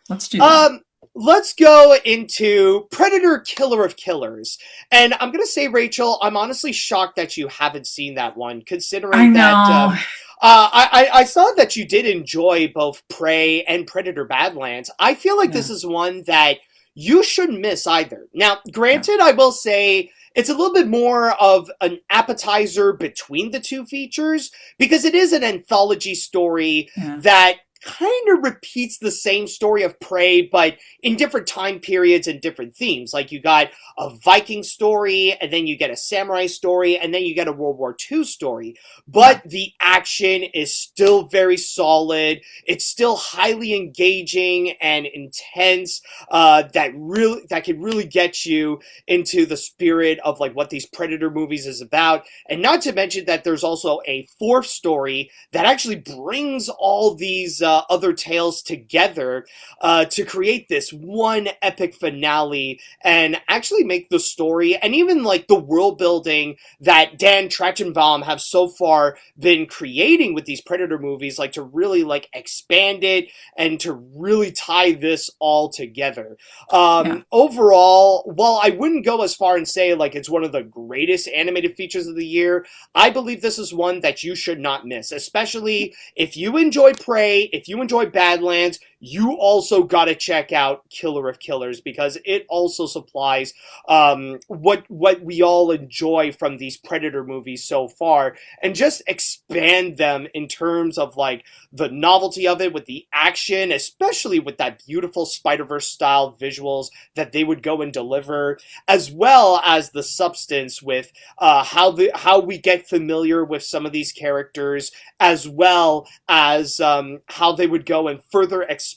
Let's do that. Let's go into Predator Killer of Killers. And I'm going to say, Rachel, I'm honestly shocked that you haven't seen that one, considering that I saw that you did enjoy both Prey and Predator Badlands. I feel like this is one that you shouldn't miss either. Now, granted, I will say it's a little bit more of an appetizer between the two features, because it is an anthology story that kind of repeats the same story of Prey, but in different time periods and different themes. Like you got a Viking story, and then you get a samurai story, and then you get a World War II story. But the action is still very solid. It's still highly engaging and intense. That can really get you into the spirit of like what these Predator movies is about. And not to mention that there's also a fourth story that actually brings all these other tales together to create this one epic finale, and actually make the story and even like the world building that Dan Trachtenbaum have so far been creating with these Predator movies, like to really like expand it and to really tie this all together. Overall, while I wouldn't go as far and say like it's one of the greatest animated features of the year, I believe this is one that you should not miss, especially if you enjoy Prey, if you enjoy Badlands. You also gotta check out Killer of Killers, because it also supplies what we all enjoy from these Predator movies so far, and just expand them in terms of like the novelty of it with the action, especially with that beautiful Spider-Verse style visuals that they would go and deliver, as well as the substance with how we get familiar with some of these characters, as well as how they would go and further explore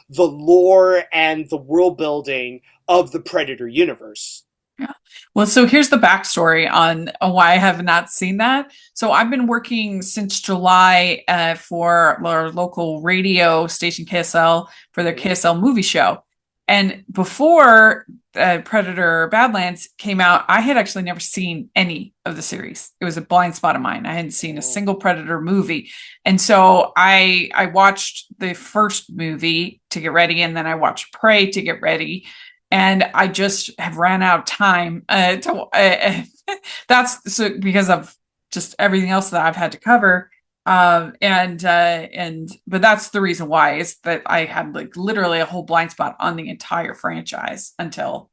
the lore and the world building of the Predator universe. Yeah. Well, so here's the backstory on why I have not seen that. So I've been working since July for our local radio station, KSL, for their KSL movie show. And before Predator Badlands came out, I had actually never seen any of the series. It was a blind spot of mine. I hadn't seen a single Predator movie. And so I watched the first movie to get ready, and then I watched Prey to get ready. And I just have ran out of time that's so because of just everything else that I've had to cover. But that's the reason why, is that I had like literally a whole blind spot on the entire franchise until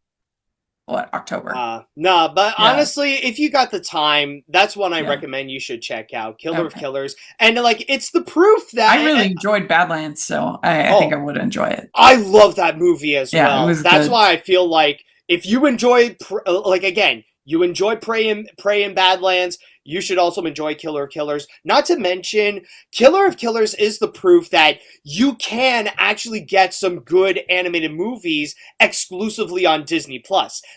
October. Honestly, if you got the time, that's one I recommend you should check out, Killer of Killers. And like, it's the proof that I really enjoyed Badlands, so I think I would enjoy it. I love that movie as well. That's good. why I feel like if you enjoy, like again, you enjoy Prey and Badlands, you should also enjoy Killer of Killers. Not to mention, Killer of Killers is the proof that you can actually get some good animated movies exclusively on Disney+.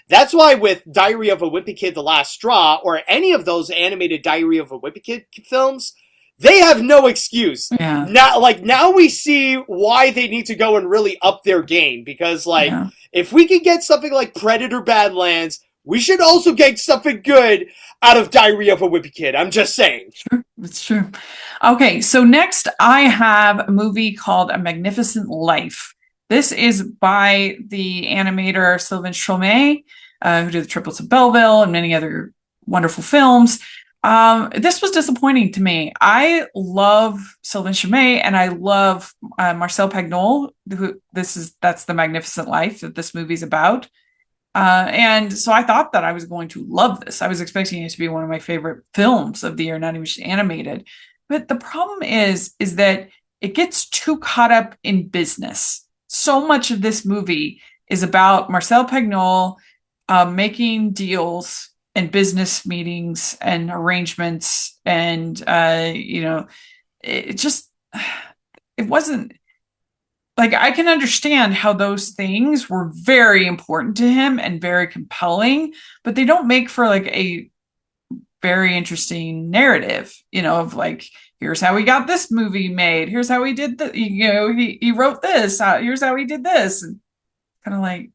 That's why with Diary of a Wimpy Kid: The Last Straw, or any of those animated Diary of a Wimpy Kid films, they have no excuse. Yeah. Now we see why they need to go and really up their game, because if we could get something like Predator Badlands, we should also get something good out of Diary of a Wimpy Kid. I'm just saying. Sure, it's true. Okay, so next I have a movie called A Magnificent Life. This is by the animator Sylvain Chomet, who did The Triplets of Belleville and many other wonderful films. This was disappointing to me. I love Sylvain Chomet and I love Marcel Pagnol, that's the Magnificent Life that this movie's about. And so I thought that I was going to love this. I was expecting it to be one of my favorite films of the year, not even just animated. But the problem is that it gets too caught up in business. So much of this movie is about Marcel Pagnol making deals and business meetings and arrangements, and it just, it wasn't like, I can understand how those things were very important to him and very compelling, but they don't make for like a very interesting narrative, of like, here's how we got this movie made, here's how we did that, he wrote this, here's how he did this, and kind of like,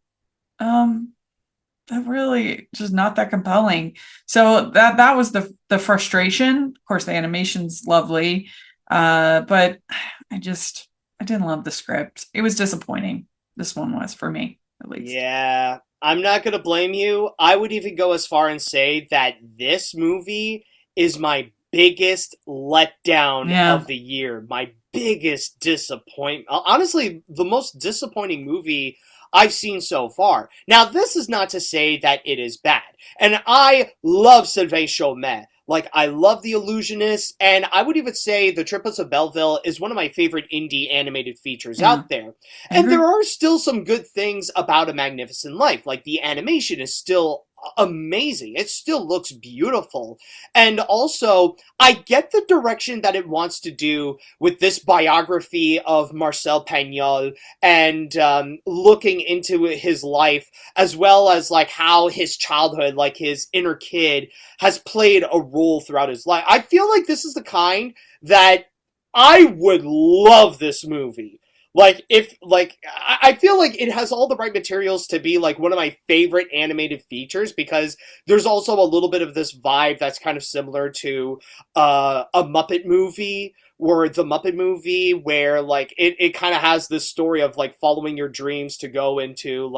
that really just not that compelling. So that was the frustration. Of course, the animation's lovely, but I didn't love the script. It was disappointing. This one was, for me, at least. Yeah, I'm not gonna blame you. I would even go as far and say that this movie is my biggest letdown of the year. My biggest disappointment. Honestly, the most disappointing movie I've seen so far. Now, this is not to say that it is bad. And I love Sylvain Chomet. Like, I love The Illusionist, and I would even say The Triplets of Belleville is one of my favorite indie animated features out there. And there are still some good things about A Magnificent Life. Like, the animation is still amazing. It still looks beautiful. And also, I get the direction that it wants to do with this biography of Marcel Pagnol and looking into his life, as well as like how his childhood, like his inner kid, has played a role throughout his life. I feel like this is the kind that I would love this movie. I feel like it has all the right materials to be like one of my favorite animated features, because there's also a little bit of this vibe that's kind of similar to a Muppet movie, or the Muppet movie, where like it kind of has this story of like following your dreams to go into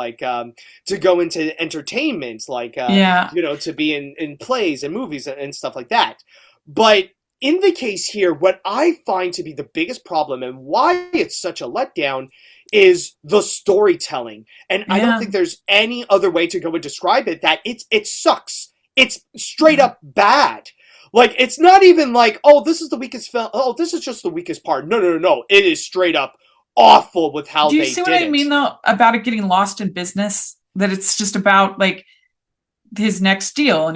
entertainment, like to be in plays and movies and stuff like that. But in the case here, what I find to be the biggest problem and why it's such a letdown is the storytelling. And I don't think there's any other way to go and describe it, that it sucks. It's straight up bad. Like, it's not even like, oh, this is the weakest film. Oh, this is just the weakest part. No. It is straight up awful with how they did it. Do you see what I mean, though, about it getting lost in business? That it's just about, like, his next deal and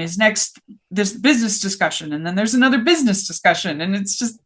this business discussion, and then there's another business discussion, and it's just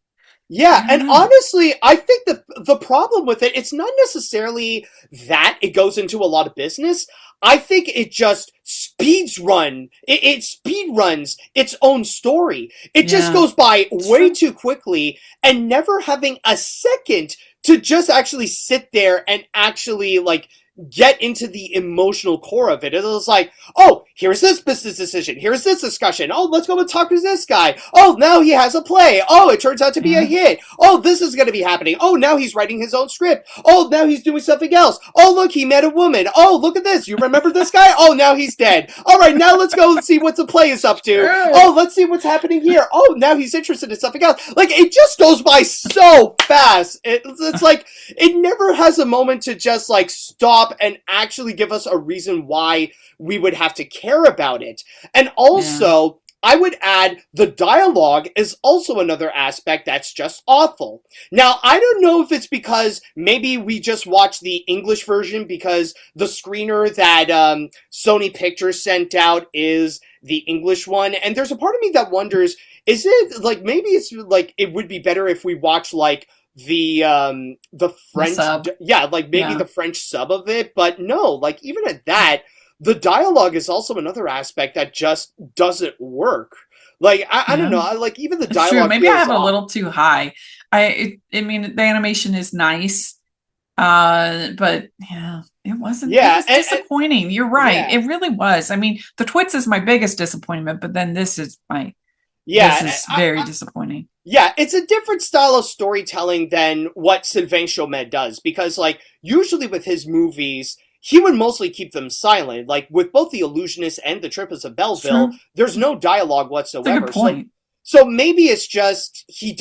and honestly, I think the problem with it's not necessarily that it goes into a lot of business. I think it just it speed runs its own story. It just goes by way too quickly, and never having a second to just actually sit there and actually like get into the emotional core of it. It was like, oh, here's this business decision. Here's this discussion. Oh, let's go and talk to this guy. Oh, now he has a play. Oh, it turns out to be a hit. Oh, this is going to be happening. Oh, now he's writing his own script. Oh, now he's doing something else. Oh, look, he met a woman. Oh, look at this. You remember this guy? Oh, now he's dead. All right, now let's go and see what the play is up to. Oh, let's see what's happening here. Oh, now he's interested in something else. Like, it just goes by so fast. It's like, it never has a moment to just like stop and actually give us a reason why we would have to care about it. And also, I would add the dialogue is also another aspect that's just awful. Now, I don't know if it's because maybe we just watched the English version because the screener that Sony Pictures sent out is the English one. And there's a part of me that wonders, is it like, maybe it's like, it would be better if we watch like the French, the French sub of it, but no, like even at that, the dialogue is also another aspect that just doesn't work. Like I don't know, like even the dialogue. True. Maybe I have a little too high. I mean, the animation is nice, but it wasn't. Yeah, it was disappointing. You're right. Yeah. It really was. I mean, the Twits is my biggest disappointment, but then this is very disappointing. Yeah, it's a different style of storytelling than what Sylvain Chomet does, because, like, usually with his movies, he would mostly keep them silent. Like, with both The Illusionist and The Triplets of Belleville, there's no dialogue whatsoever. That's a good point. So maybe it's just he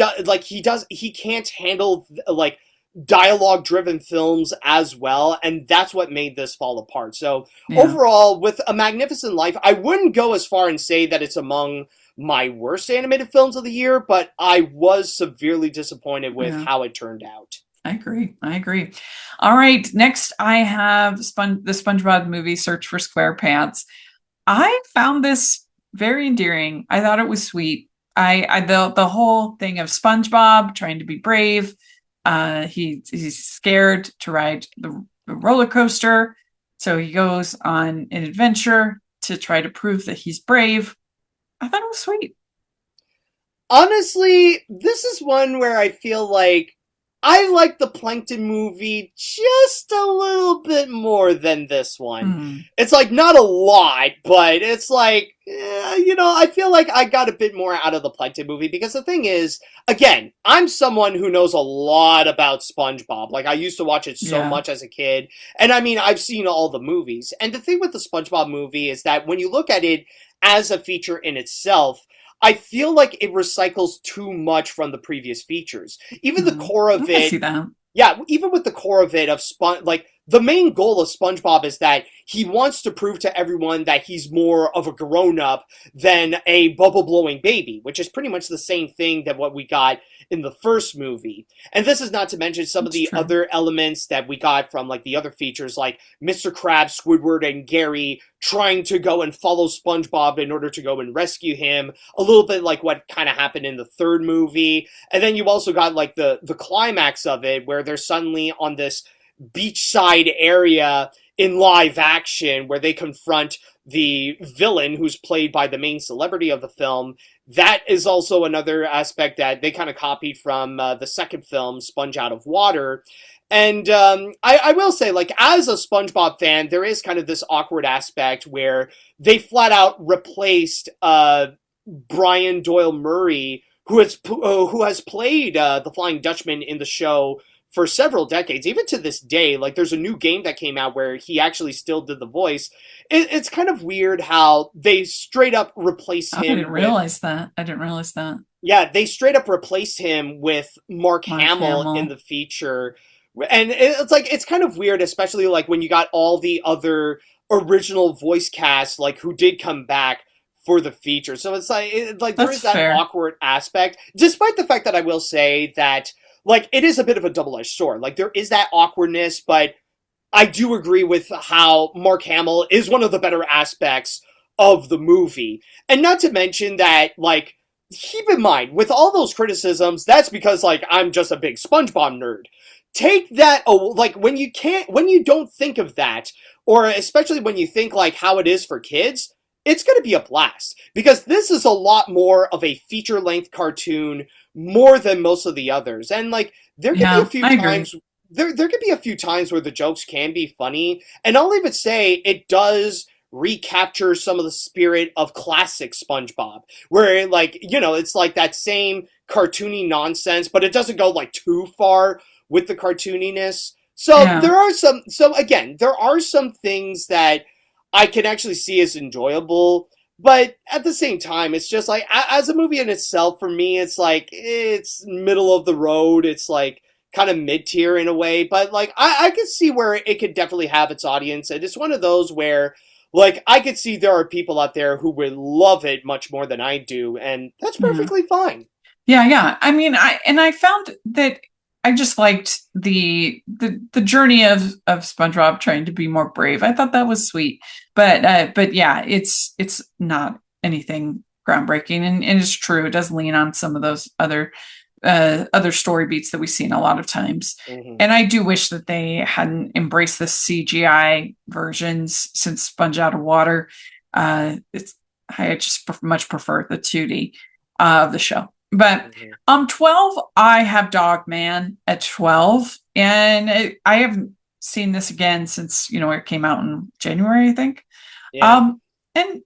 can't handle like dialogue driven films as well, and that's what made this fall apart. So overall, with A Magnificent Life, I wouldn't go as far and say that it's among my worst animated films of the year, but I was severely disappointed with how it turned out. I agree. All right, next I have the SpongeBob movie Search for Squarepants. I found this very endearing. I thought it was sweet. The whole thing of SpongeBob trying to be brave. He's scared to ride the roller coaster, so he goes on an adventure to try to prove that he's brave. I thought it was sweet. Honestly, this is one where I feel like I like the Plankton movie just a little bit more than this one. It's like not a lot, but it's like, I feel like I got a bit more out of the Plankton movie because the thing is, again, I'm someone who knows a lot about SpongeBob. Like I used to watch it so much as a kid. And I mean, I've seen all the movies. And the thing with the SpongeBob movie is that when you look at it as a feature in itself, I feel like it recycles too much from the previous features. Even the core of it. I see that. Yeah, even with the core of it, the main goal of SpongeBob is that he wants to prove to everyone that he's more of a grown-up than a bubble-blowing baby, which is pretty much the same thing that what we got in the first movie. And this is not to mention some of the other elements that we got from like the other features, like Mr. Krabs, Squidward, and Gary trying to go and follow SpongeBob in order to go and rescue him. A little bit like what kind of happened in the third movie. And then you also got like the climax of it where they're suddenly on this beachside area in live action where they confront the villain who's played by the main celebrity of the film. That is also another aspect that they kind of copied from the second film, Sponge Out of Water. And I will say, like, as a SpongeBob fan, there is kind of this awkward aspect where they flat out replaced Brian Doyle Murray, who has played the Flying Dutchman in the show for several decades, even to this day. Like, there's a new game that came out where he actually still did the voice. It's kind of weird how they straight up replaced him. I didn't realize that. Yeah, they straight up replaced him with Mark Hamill in the feature. And it's kind of weird, especially like when you got all the other original voice cast, like who did come back for the feature. So it's like there is that awkward aspect, despite the fact that I will say that like it is a bit of a double-edged sword. Like there is that awkwardness, but I do agree with how Mark Hamill is one of the better aspects of the movie. And not to mention that, like, keep in mind, with all those criticisms, that's because, like, I'm just a big SpongeBob nerd. Take that, like, when you don't think of that, or especially when you think, like, how it is for kids, it's going to be a blast. Because this is a lot more of a feature-length cartoon, more than most of the others. And, like, there can be a few times... There could be a few times where the jokes can be funny, and I'll even say it does recapture some of the spirit of classic SpongeBob, where, like, you know, it's like that same cartoony nonsense, but it doesn't go, like, too far with the cartooniness. So there are some things that I can actually see as enjoyable, but at the same time, it's just like, as a movie in itself, for me, it's like, it's middle of the road, it's like, kind of mid-tier in a way, but like I could see where it could definitely have its audience, and it's one of those where like I could see there are people out there who would love it much more than I do, and that's perfectly fine. Yeah. I mean, I found that I just liked the journey of SpongeBob trying to be more brave. I thought that was sweet, but yeah, it's not anything groundbreaking, and it's true. It does lean on some of those other story beats that we've seen a lot of times. And I do wish that they hadn't embraced the CGI versions since Sponge Out of Water. I just much prefer the 2D of the show. But 12, I have Dog Man at 12, and I haven't seen this again since, you know, it came out in January, I think. And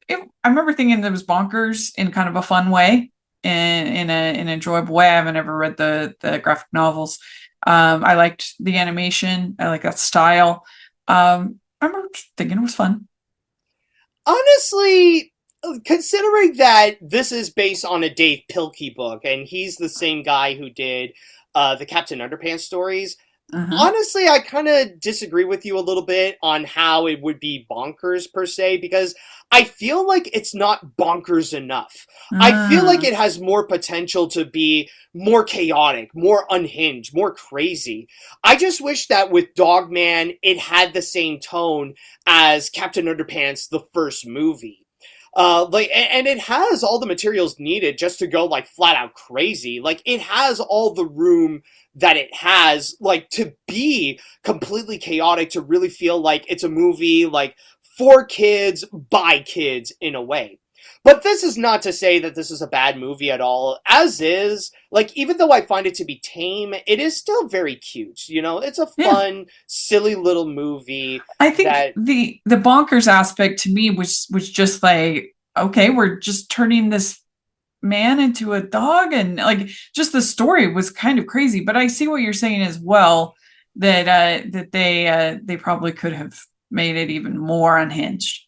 I remember thinking it was bonkers in kind of a fun way. In an enjoyable way. I haven't ever read the graphic novels. I liked the animation. I like that style. I remember thinking it was fun. Honestly, considering that this is based on a Dave Pilkey book, and he's the same guy who did the Captain Underpants stories, honestly, I kind of disagree with you a little bit on how it would be bonkers per se, because I feel like it's not bonkers enough. I feel like it has more potential to be more chaotic, more unhinged, more crazy. I just wish that with Dogman, it had the same tone as Captain Underpants, the first movie. And it has all the materials needed just to go, like, flat out crazy. Like, it has all the room that it has, like, to be completely chaotic, to really feel like it's a movie, like, for kids, by kids, in a way. But this is not to say that this is a bad movie at all. As is, like, even though I find it to be tame, it is still very cute. You know, it's a fun, silly little movie. I think the bonkers aspect to me was just like, okay, we're just turning this man into a dog, and like, just the story was kind of crazy. But I see what you're saying as well, that they probably could have made it even more unhinged.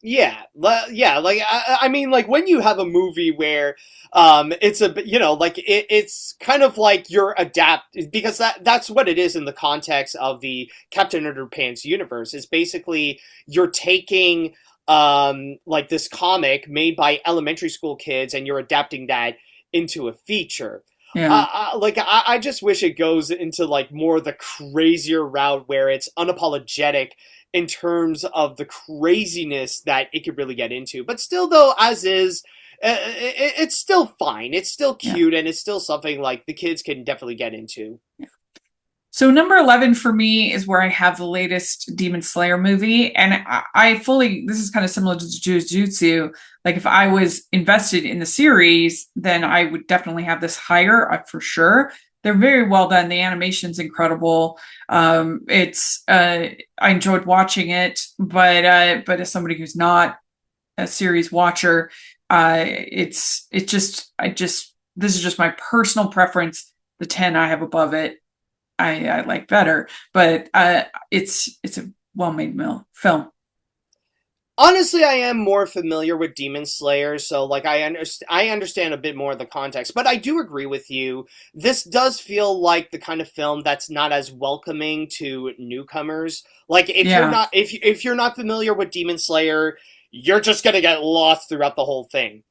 Yeah, like, I mean, like, when you have a movie where it's a, you know, like, it's kind of like you're because that's what it is in the context of the Captain Underpants universe, is basically you're taking like this comic made by elementary school kids and you're adapting that into a feature. I just wish it goes into, like, more the crazier route where it's unapologetic in terms of the craziness that it could really get into. But still, though, as is, it's still fine. It's still cute, and it's still something, like, the kids can definitely get into. So number 11 for me is where I have the latest Demon Slayer movie. And I fully, this is kind of similar to Jujutsu. Like, if I was invested in the series, then I would definitely have this higher, for sure. They're very well done. The animation's incredible. I enjoyed watching it, but as somebody who's not a series watcher, this is just my personal preference. The 10 I have above it, I like better, but it's a well-made film. Honestly, I am more familiar with Demon Slayer, so, like, I understand a bit more of the context, but I do agree with you. This does feel like the kind of film that's not as welcoming to newcomers. Like, if you're not familiar with Demon Slayer, you're just gonna get lost throughout the whole thing.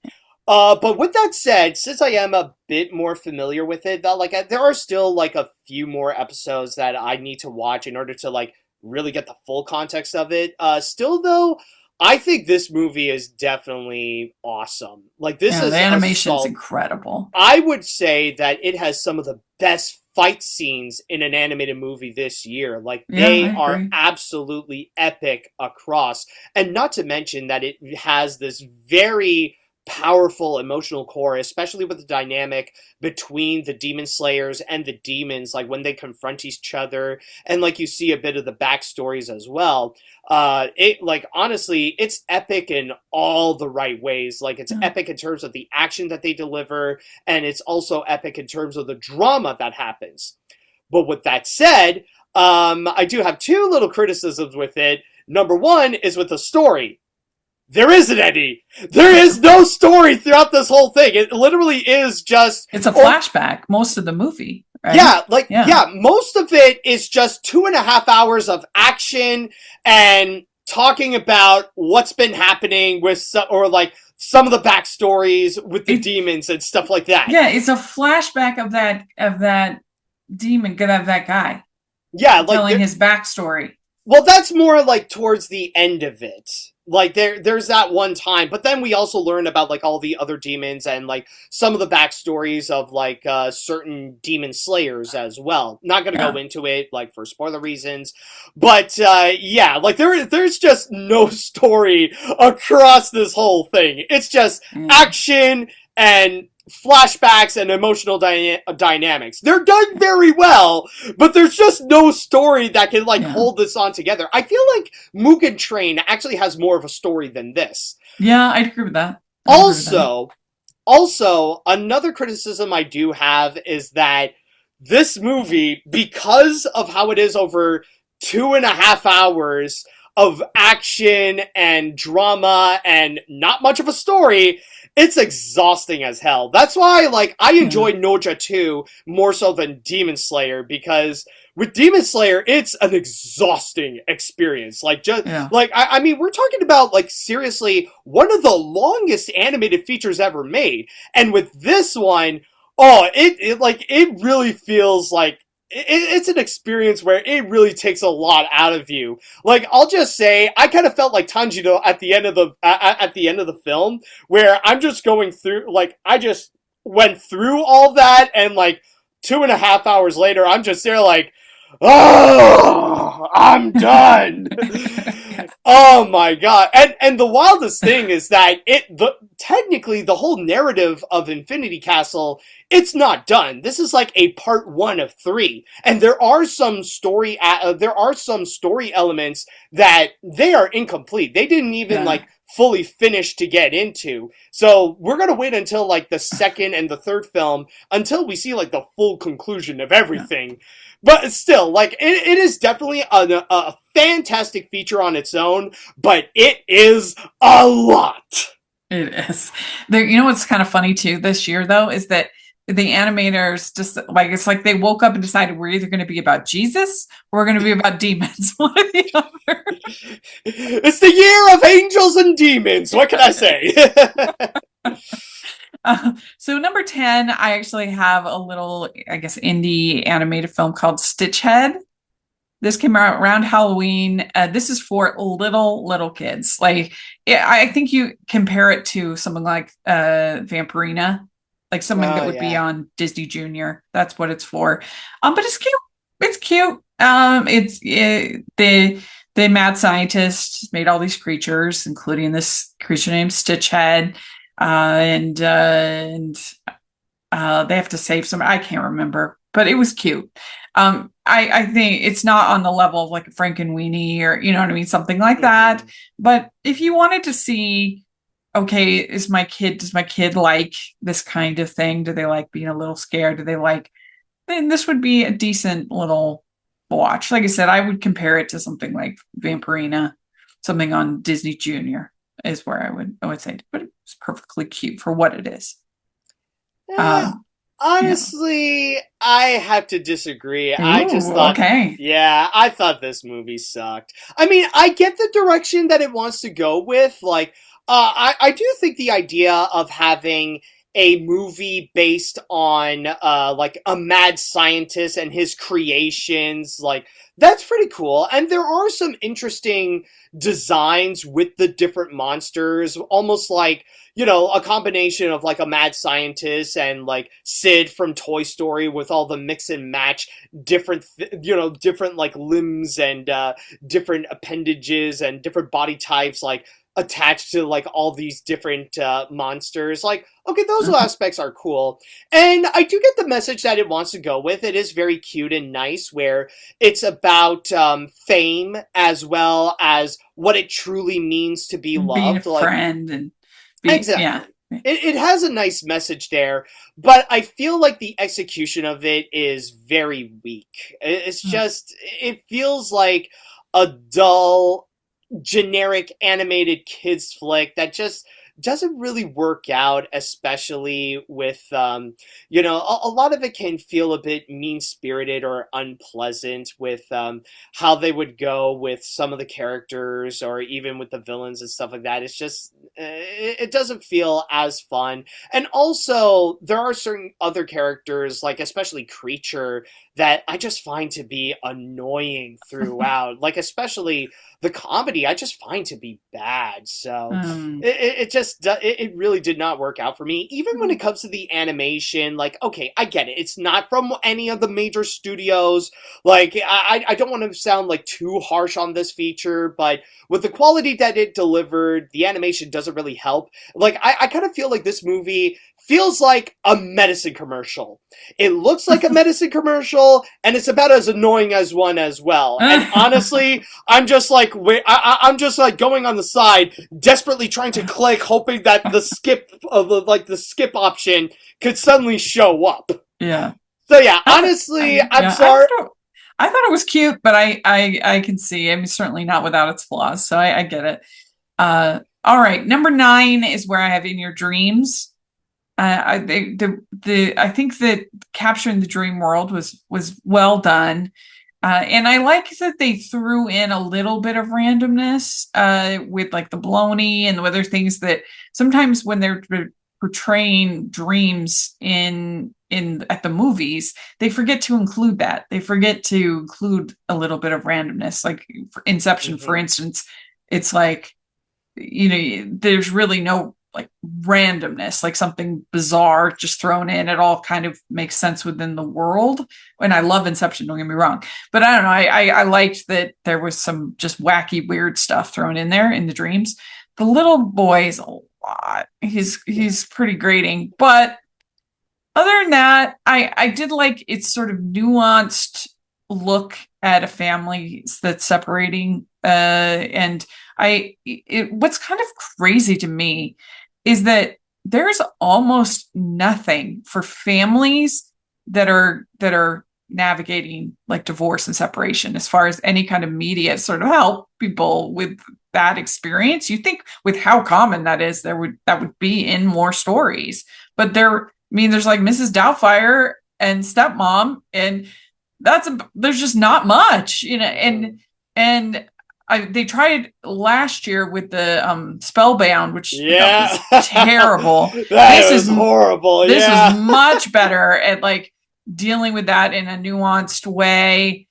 But with that said, since I am a bit more familiar with it, there are still, like, a few more episodes that I need to watch in order to, like, really get the full context of it. Still, though, I think this movie is definitely awesome. Like, the animation's incredible. I would say that it has some of the best fight scenes in an animated movie this year. Like, they are absolutely epic across. And not to mention that it has this very powerful emotional core, especially with the dynamic between the demon slayers and the demons, like when they confront each other, and like you see a bit of the backstories as well. Honestly, it's epic in all the right ways. Like, it's epic in terms of the action that they deliver, and it's also epic in terms of the drama that happens. But with that said, I do have two little criticisms with it. Number one is with the story. There isn't any. There is no story throughout this whole thing. It literally is just... It's a flashback, most of the movie. Right? Most of it is just 2.5 hours of action and talking about what's been happening with some of the backstories with the demons and stuff like that. Yeah, it's a flashback of that demon, of that guy. Yeah, telling his backstory. Well, that's more like towards the end of it. Like, there's that one time, but then we also learn about, like, all the other demons and, like, some of the backstories of, like, certain demon slayers as well. Not gonna go into it, like, for spoiler reasons, but, there's just no story across this whole thing. It's just action and flashbacks and emotional dynamics. They're done very well, but there's just no story that can hold this on together. I feel like Mugen Train actually has more of a story than this. Yeah, I'd agree with that. Also, another criticism I do have is that this movie, because of how it is over 2.5 hours, of action and drama and not much of a story, it's exhausting as hell. That's why, like, I enjoy Noja 2 more so than Demon Slayer, because with Demon Slayer, it's an exhausting experience. Like, I mean, we're talking about, like, seriously, one of the longest animated features ever made. And with this one, it really feels like it's an experience where it really takes a lot out of you. Like, I'll just say, I kind of felt like Tanjiro at the end of the film, where I'm just going through, like, I just went through all that, and like 2.5 hours later, I'm just there like, oh, I'm done. Oh my god. And the wildest thing is that technically the whole narrative of Infinity Castle, it's not done. This is like a part 1 of 3. And there are some story elements that they are incomplete. They didn't even like fully finish to get into. So we're going to wait until like the second and the third film until we see like the full conclusion of everything. Yeah. But still, like, it is definitely a fantastic feature on its own, but it is a lot. It is. You know what's kind of funny too this year though is that the animators just like, it's like they woke up and decided we're either going to be about Jesus or we're going to be about demons. One or the other. It's the year of angels and demons. What can I say? So number 10, I actually have a little, I guess, indie animated film called Stitchhead. This came out around Halloween. This is for little kids. Like, I think you compare it to something like Vampirina, like something that would be on Disney Junior. That's what it's for. But it's cute. It's cute. The mad scientist made all these creatures, including this creature named Stitchhead. And they have to save some. I can't remember, but it was cute. I think it's not on the level of like a Frankenweenie or, you know what I mean, something like that. But if you wanted to see, okay, does my kid like this kind of thing? Do they like being a little scared? Then this would be a decent little watch. Like I said, I would compare it to something like Vampirina, something on Disney Junior is where I would say, but it's perfectly cute for what it is. Honestly, I have to disagree. Ooh, I just thought, I thought this movie sucked. I mean, I get the direction that it wants to go with. Like, I do think the idea of having a movie based on, like, a mad scientist and his creations, like, that's pretty cool. And there are some interesting designs with the different monsters, almost like, you know, a combination of like a mad scientist and like Sid from Toy Story with all the mix and match different like limbs and different appendages and different body types, like attached to like all these different monsters. Like, okay, those aspects are cool. And I do get the message that it wants to go with. It is very cute and nice, where it's about fame as well as what it truly means to be loved. Being a friend and exactly. Yeah. It has a nice message there, but I feel like the execution of it is very weak. It's just, it feels like a dull, generic animated kids flick that just doesn't really work out, especially with, you know, a lot of it can feel a bit mean-spirited or unpleasant with how they would go with some of the characters or even with the villains and stuff like that. It's just, it doesn't feel as fun. And also, there are certain other characters, like especially Creature, that I just find to be annoying throughout. Like, especially the comedy, I just find to be bad. So it really did not work out for me. Even when it comes to the animation, like, okay, I get it. It's not from any of the major studios. Like, I don't want to sound like too harsh on this feature, but with the quality that it delivered, the animation doesn't really help. Like, I kind of feel like this movie feels like a medicine commercial. It looks like a medicine commercial, and it's about as annoying as one as well. And honestly, I'm just like going on the side, desperately trying to click, hoping that the skip option could suddenly show up. Yeah. So yeah, honestly, I'm sorry. I thought it was cute, but I can see. I mean, certainly not without its flaws. So I get it. All right, number 9 is where I have In Your Dreams. I think that capturing the dream world was well done. And I like that they threw in a little bit of randomness with like the baloney and the other things that sometimes when they're portraying dreams in at the movies, they forget to include that. They forget to include a little bit of randomness. Like for Inception, for instance, it's like, there's really no like randomness, like something bizarre just thrown in. It all kind of makes sense within the world. And I love Inception, don't get me wrong. But I don't know. I liked that there was some just wacky, weird stuff thrown in there in the dreams. The little boy is a lot. He's pretty grating. But other than that, I did like its sort of nuanced look at a family that's separating. And what's kind of crazy to me is that there's almost nothing for families that are navigating like divorce and separation as far as any kind of media sort of help people with that experience. You think with how common that is, that would be in more stories. But there's like Mrs. Doubtfire and Stepmom, and there's just not much, and they tried last year with the Spellbound, which was terrible. This is horrible. This is much better at like dealing with that in a nuanced way.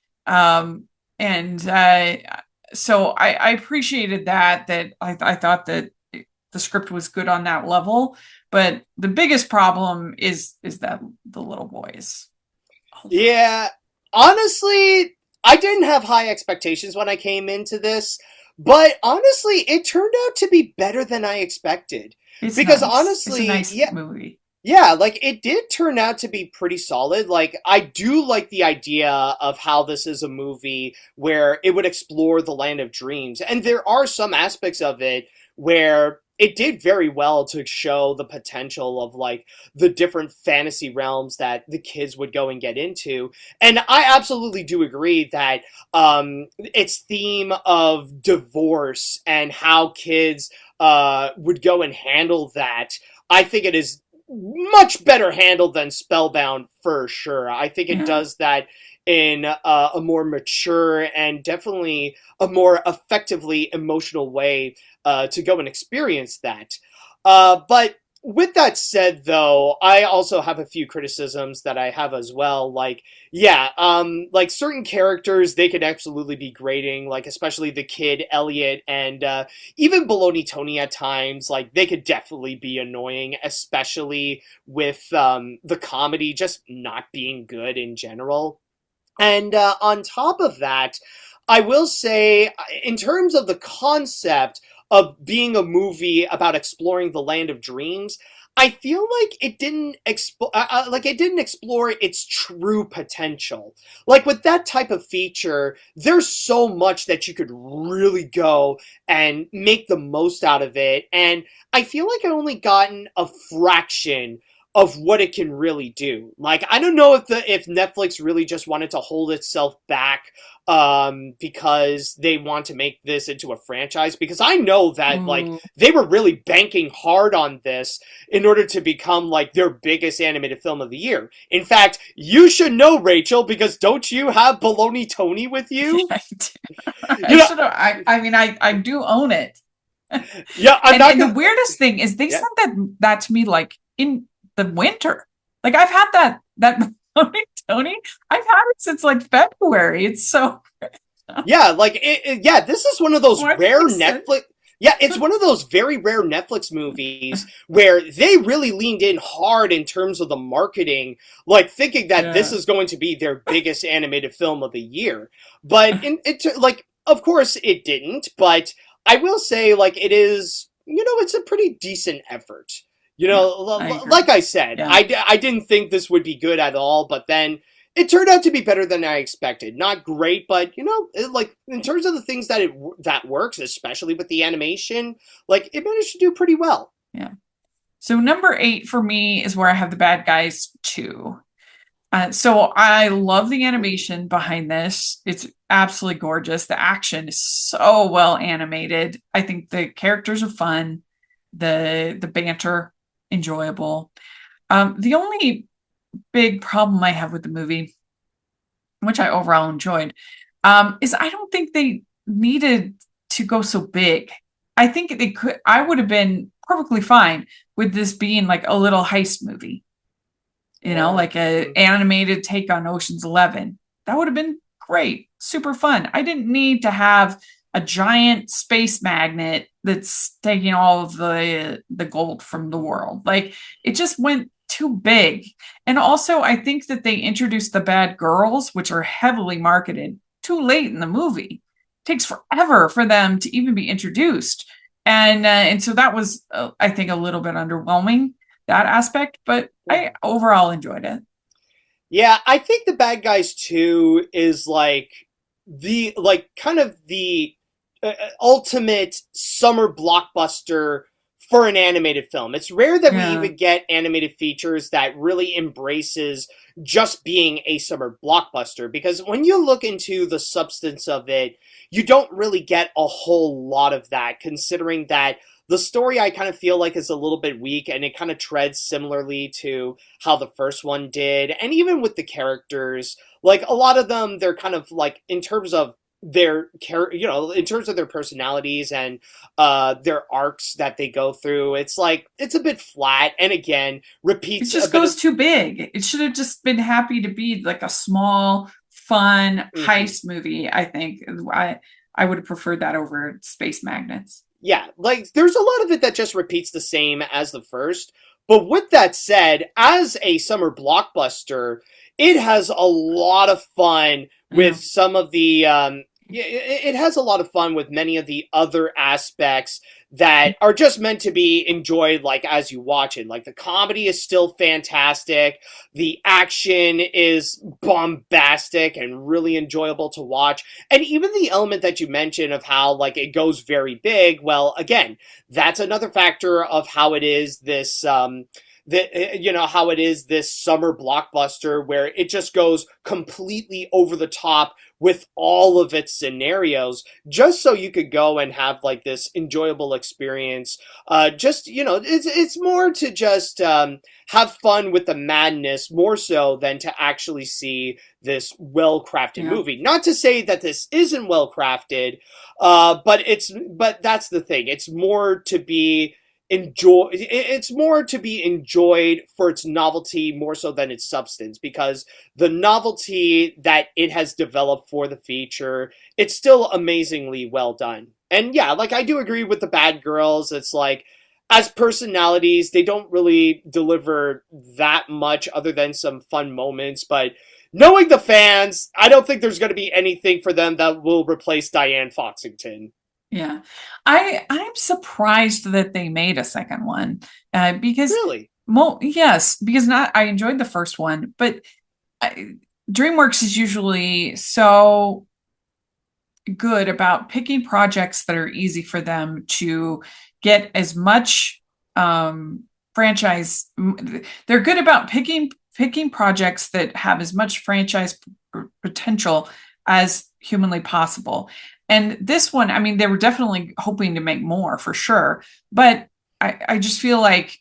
So I appreciated that I thought that the script was good on that level. But the biggest problem is that the little boys. Yeah, honestly, I didn't have high expectations when I came into this, but honestly, it turned out to be better than I expected. Because honestly, it's a nice movie. Yeah, like it did turn out to be pretty solid. Like I do like the idea of how this is a movie where it would explore the land of dreams. And there are some aspects of it where it did very well to show the potential of like the different fantasy realms that the kids would go and get into. And I absolutely do agree that its theme of divorce and how kids would go and handle that, I think it is much better handled than Spellbound for sure. I think it does that in a more mature and definitely a more effectively emotional way to go and experience that. But with that said, though, I also have a few criticisms that I have as well. Like, like certain characters, they could absolutely be grating, like especially the kid, Elliot, and even Baloney Tony at times. Like, they could definitely be annoying, especially with the comedy just not being good in general. And on top of that, I will say, in terms of the concept of being a movie about exploring the land of dreams, I feel like it didn't explore its true potential. Like with that type of feature, there's so much that you could really go and make the most out of it, and I feel like I only gotten a fraction of what it can really do. Like, I don't know if Netflix really just wanted to hold itself back because they want to make this into a franchise, because I know that like they were really banking hard on this in order to become like their biggest animated film of the year. In fact, you should know, Rachel, because don't you have Baloney Tony with you? Yeah, I do own it. Yeah, and the weirdest thing is they sent that to me like in the winter. Like I've had that Tony. I've had it since like February. It's so yeah, like this is one of those rare Netflix. Yeah, it's one of those very rare Netflix movies where they really leaned in hard in terms of the marketing, like thinking that this is going to be their biggest animated film of the year. But of course it didn't. But I will say, like, it is, it's a pretty decent effort. Like I said, I didn't think this would be good at all, but then it turned out to be better than I expected. Not great, but, like, in terms of the things that works, especially with the animation, like, it managed to do pretty well. Yeah. So number 8 for me is where I have The Bad Guys 2. So I love the animation behind this. It's absolutely gorgeous. The action is so well animated. I think the characters are fun. The banter enjoyable. The only big problem I have with the movie, which I overall enjoyed, is I don't think they needed to go so big. I think they could. I would have been perfectly fine with this being like a little heist movie, like a animated take on Ocean's 11. That would have been great, super fun. I didn't need to have a giant space magnet that's taking all of the gold from the world. Like it just went too big. And also, I think that they introduced the bad girls, which are heavily marketed, too late in the movie. It takes forever for them to even be introduced, and so that was, I think, a little bit underwhelming, that aspect. But I overall enjoyed it. Yeah, I think the bad guys too is like kind of the ultimate summer blockbuster for an animated film. It's rare that we even get animated features that really embraces just being a summer blockbuster, because when you look into the substance of it, you don't really get a whole lot of that, considering that the story I kind of feel like is a little bit weak, and it kind of treads similarly to how the first one did. And even with the characters, like a lot of them, they're kind of like, in terms of their in terms of their personalities and their arcs that they go through, it's like it's a bit flat, and again repeats. It just goes too big. It should have just been happy to be like a small, fun heist movie. I think I would have preferred that over Space Magnets. Yeah, like there's a lot of it that just repeats the same as the first. But with that said, as a summer blockbuster, it has a lot of fun with some of the it has a lot of fun with many of the other aspects that are just meant to be enjoyed, like, as you watch it. Like, the comedy is still fantastic. The action is bombastic and really enjoyable to watch. And even the element that you mentioned of how, like, it goes very big, well, again, that's another factor of how it is this, how it is this summer blockbuster, where it just goes completely over the top with all of its scenarios, just so you could go and have like this enjoyable experience. It's more to just have fun with the madness, more so than to actually see this well-crafted movie. Not to say that this isn't well-crafted, but that's the thing. It's more to be enjoyed for its novelty more so than its substance, because the novelty that it has developed for the feature, it's still amazingly well done. And yeah, like, I do agree with the bad girls. It's like, as personalities, they don't really deliver that much other than some fun moments, but knowing the fans, I don't think there's going to be anything for them that will replace Diane Foxington. Yeah, I'm surprised that they made a second one, because really, yes, because I enjoyed the first one, but DreamWorks is usually so good about picking projects that are easy for them to get as much franchise. They're good about picking projects that have as much franchise potential as humanly possible. And this one, I mean, they were definitely hoping to make more, for sure. But I just feel like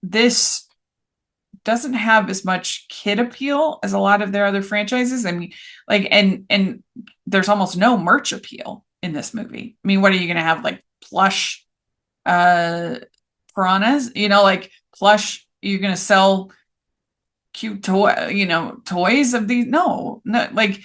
this doesn't have as much kid appeal as a lot of their other franchises. I mean, like, and there's almost no merch appeal in this movie. I mean, what are you going to have, like plush piranhas? Like plush, you're going to sell cute toys of these? No, like,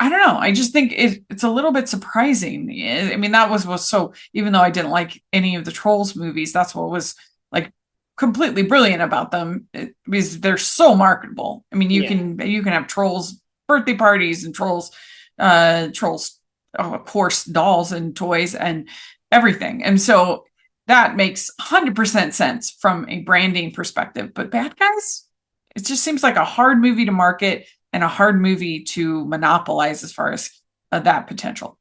I don't know. I just think it's a little bit surprising. I mean, that was so, even though I didn't like any of the Trolls movies, that's what was like completely brilliant about them, because they're so marketable. I mean, you can have Trolls birthday parties and Trolls, of course, dolls and toys and everything. And so that makes 100% sense from a branding perspective. But Bad Guys, it just seems like a hard movie to market and a hard movie to monopolize as far as that potential.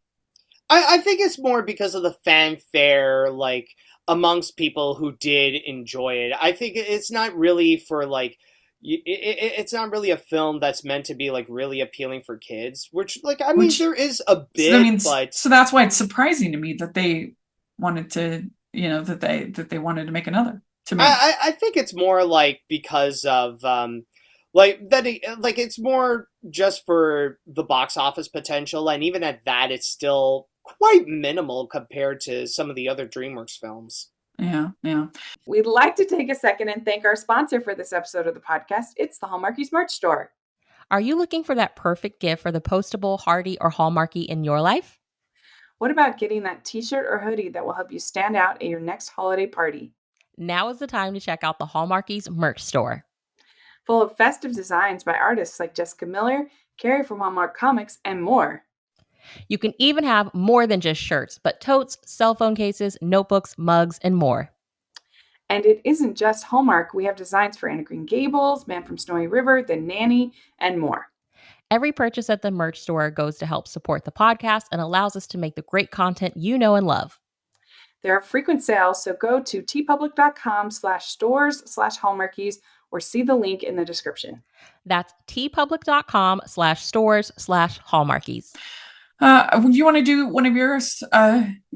I think it's more because of the fanfare, like, amongst people who did enjoy it. I think it's not really for, like, it's not really a film that's meant to be like really appealing for kids, which like I mean there is a bit, but so that's why it's surprising to me that they wanted to, that they wanted to make another, to me. I think it's more like because of like that like it's more just for the box office potential, and even at that it's still quite minimal compared to some of the other DreamWorks films. Yeah. We'd like to take a second and thank our sponsor for this episode of the podcast. It's the Hallmarky Merch Store. Are you looking for that perfect gift for the postable, Hardy, or Hallmarky in your life? What about getting that t-shirt or hoodie that will help you stand out at your next holiday party? Now is the time to check out the Hallmarky's Merch Store. Full of festive designs by artists like Jessica Miller, Carrie from Hallmark Comics, and more. You can even have more than just shirts, but totes, cell phone cases, notebooks, mugs, and more. And it isn't just Hallmark. We have designs for Anna Green Gables, Man from Snowy River, The Nanny, and more. Every purchase at the merch store goes to help support the podcast and allows us to make the great content you know and love. There are frequent sales, so go to tpublic.com/stores/hallmarkies or see the link in the description. That's tpublic.com/stores/hallmarkies. You want to do one of yours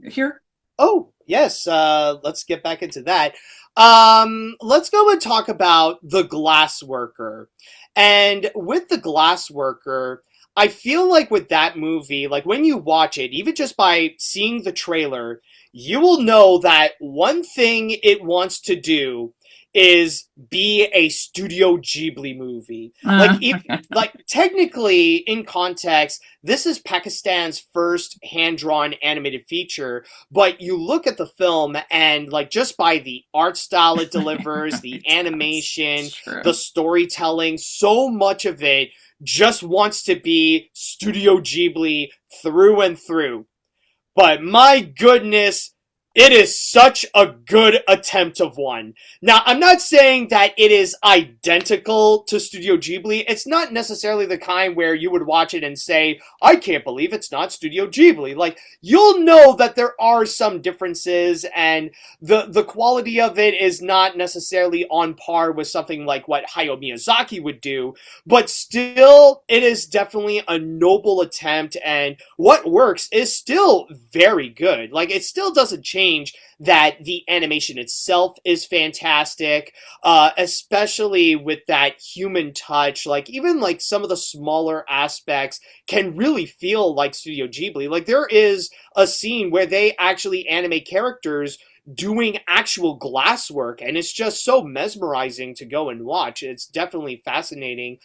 here? Oh, yes. Let's get back into that. Let's go and talk about The Glassworker. And with The Glassworker, I feel like with that movie, like when you watch it, even just by seeing the trailer, you will know that one thing it wants to is be a Studio Ghibli movie. Like technically, in context, this is Pakistan's first hand-drawn animated feature, but you look at the film and like just by the art style it delivers, the animation, the storytelling, so much of it just wants to be Studio Ghibli through and through. But my goodness, it is such a good attempt of one. Now, I'm not saying that it is identical to Studio Ghibli. It's not necessarily the kind where you would watch it and say, I can't believe it's not Studio Ghibli. Like, you'll know that there are some differences, and the quality of it is not necessarily on par with something like what Hayao Miyazaki would do, but still, it is definitely a noble attempt, and what works is still very good. Like, it still doesn't change that the animation itself is fantastic, especially with that human touch. Like, even like some of the smaller aspects can really feel like Studio Ghibli. Like, there is a scene where they actually animate characters doing actual glasswork, and it's just so mesmerizing to go and watch. It's definitely fascinating.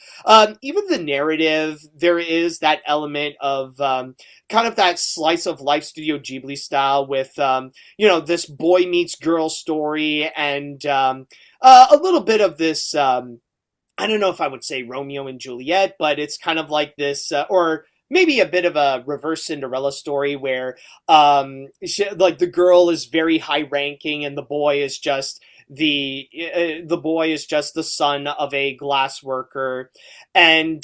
Even the narrative, there is that element of kind of that slice of life Studio Ghibli style with this boy meets girl story, and a little bit of this I don't know if I would say Romeo and Juliet, but it's kind of like this or maybe a bit of a reverse Cinderella story where the girl is very high ranking and the boy is just the the son of a glass worker, and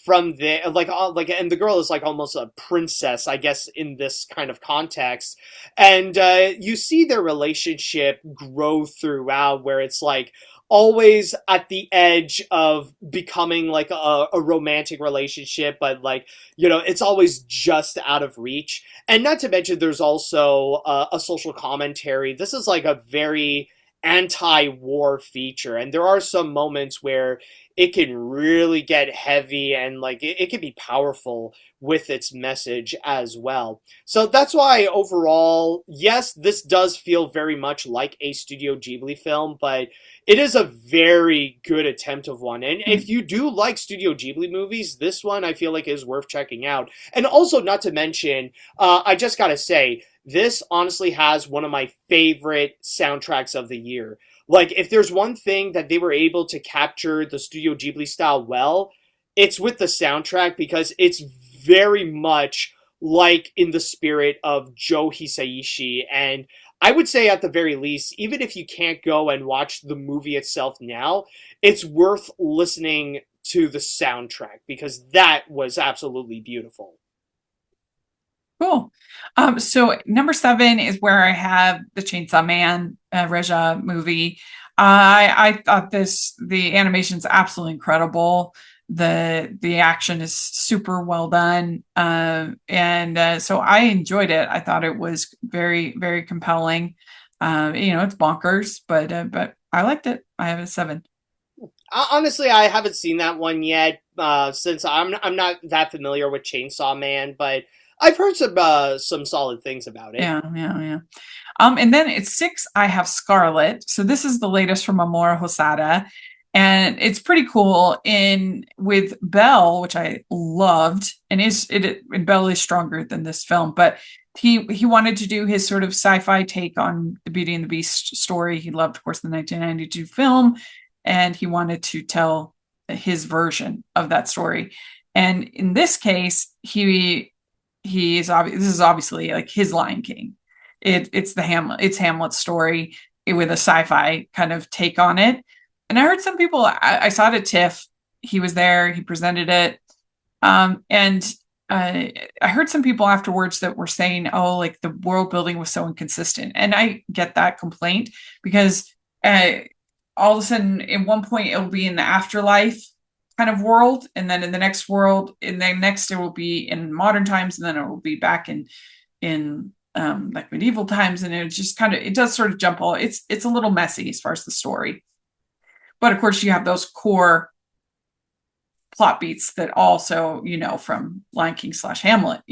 from there and the girl is like almost a princess, I guess, in this kind of context, and you see their relationship grow throughout, where it's like always at the edge of becoming like a romantic relationship, but like, it's always just out of reach. And not to mention, there's also a social commentary. This is like a very anti-war feature, and there are some moments where it can really get heavy, and like it can be powerful with its message as well. So that's why overall, yes, this does feel very much like a Studio Ghibli film, but it is a very good attempt of one. And if you do like Studio Ghibli movies, this one I feel like is worth checking out. And also, not to mention, I just gotta say, this honestly has one of my favorite soundtracks of the year. Like, if there's one thing that they were able to capture the Studio Ghibli style well, it's with the soundtrack, because it's very much like in the spirit of Joe Hisaishi. And I would say at the very least, even if you can't go and watch the movie itself now, it's worth listening to the soundtrack, because that was absolutely beautiful. Cool. So number 7 is where I have the Chainsaw Man Reja movie. I thought the animation's absolutely incredible. The action is super well done. And so I enjoyed it. I thought it was very, very compelling. It's bonkers, but I liked it. I have a 7. Honestly, I haven't seen that one yet, since I'm not that familiar with Chainsaw Man, but I've heard some solid things about it. Yeah. And then at 6, I have Scarlet. So this is the latest from Mamoru Hosoda, and it's pretty cool. With Belle, which I loved, and Belle is stronger than this film, but he wanted to do his sort of sci-fi take on the Beauty and the Beast story. He loved, of course, the 1992 film, and he wanted to tell his version of that story. And in this case, this is obviously like his Lion King. It's Hamlet's story with a sci-fi kind of take on it. And I heard some people, I saw it at TIFF. He was there, he presented it. And I heard some people afterwards that were saying, oh, like the world building was so inconsistent. And I get that complaint because all of a sudden, at one point, it will be in the afterlife kind of world, and then in the next world, and then next it will be in modern times, and then it will be back in like medieval times, and it does sort of jump all. It's a little messy as far as the story, but of course you have those core plot beats that also from Lion King / Hamlet.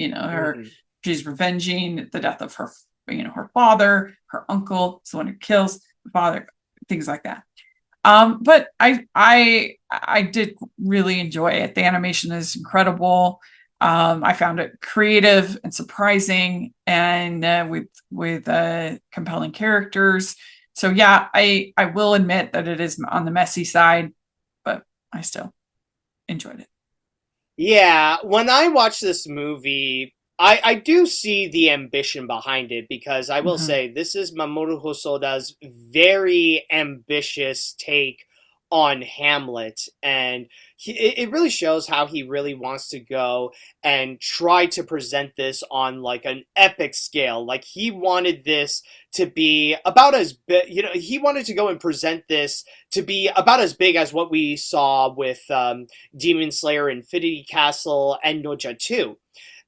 She's revenging the death of her father, her uncle is the one who kills the father, things like that. But I did really enjoy it. The animation is incredible. I found it creative and surprising, and with compelling characters. So yeah, I will admit that it is on the messy side, but I still enjoyed it. Yeah, when I watch this movie, I do see the ambition behind it, because I will say this is Mamoru Hosoda's very ambitious take on Hamlet, and it really shows how he really wants to go and try to present this on like an epic scale. Like he wanted this to be about as big, he wanted to go and present this to be about as big as what we saw with Demon Slayer, Infinity Castle, and Noja 2.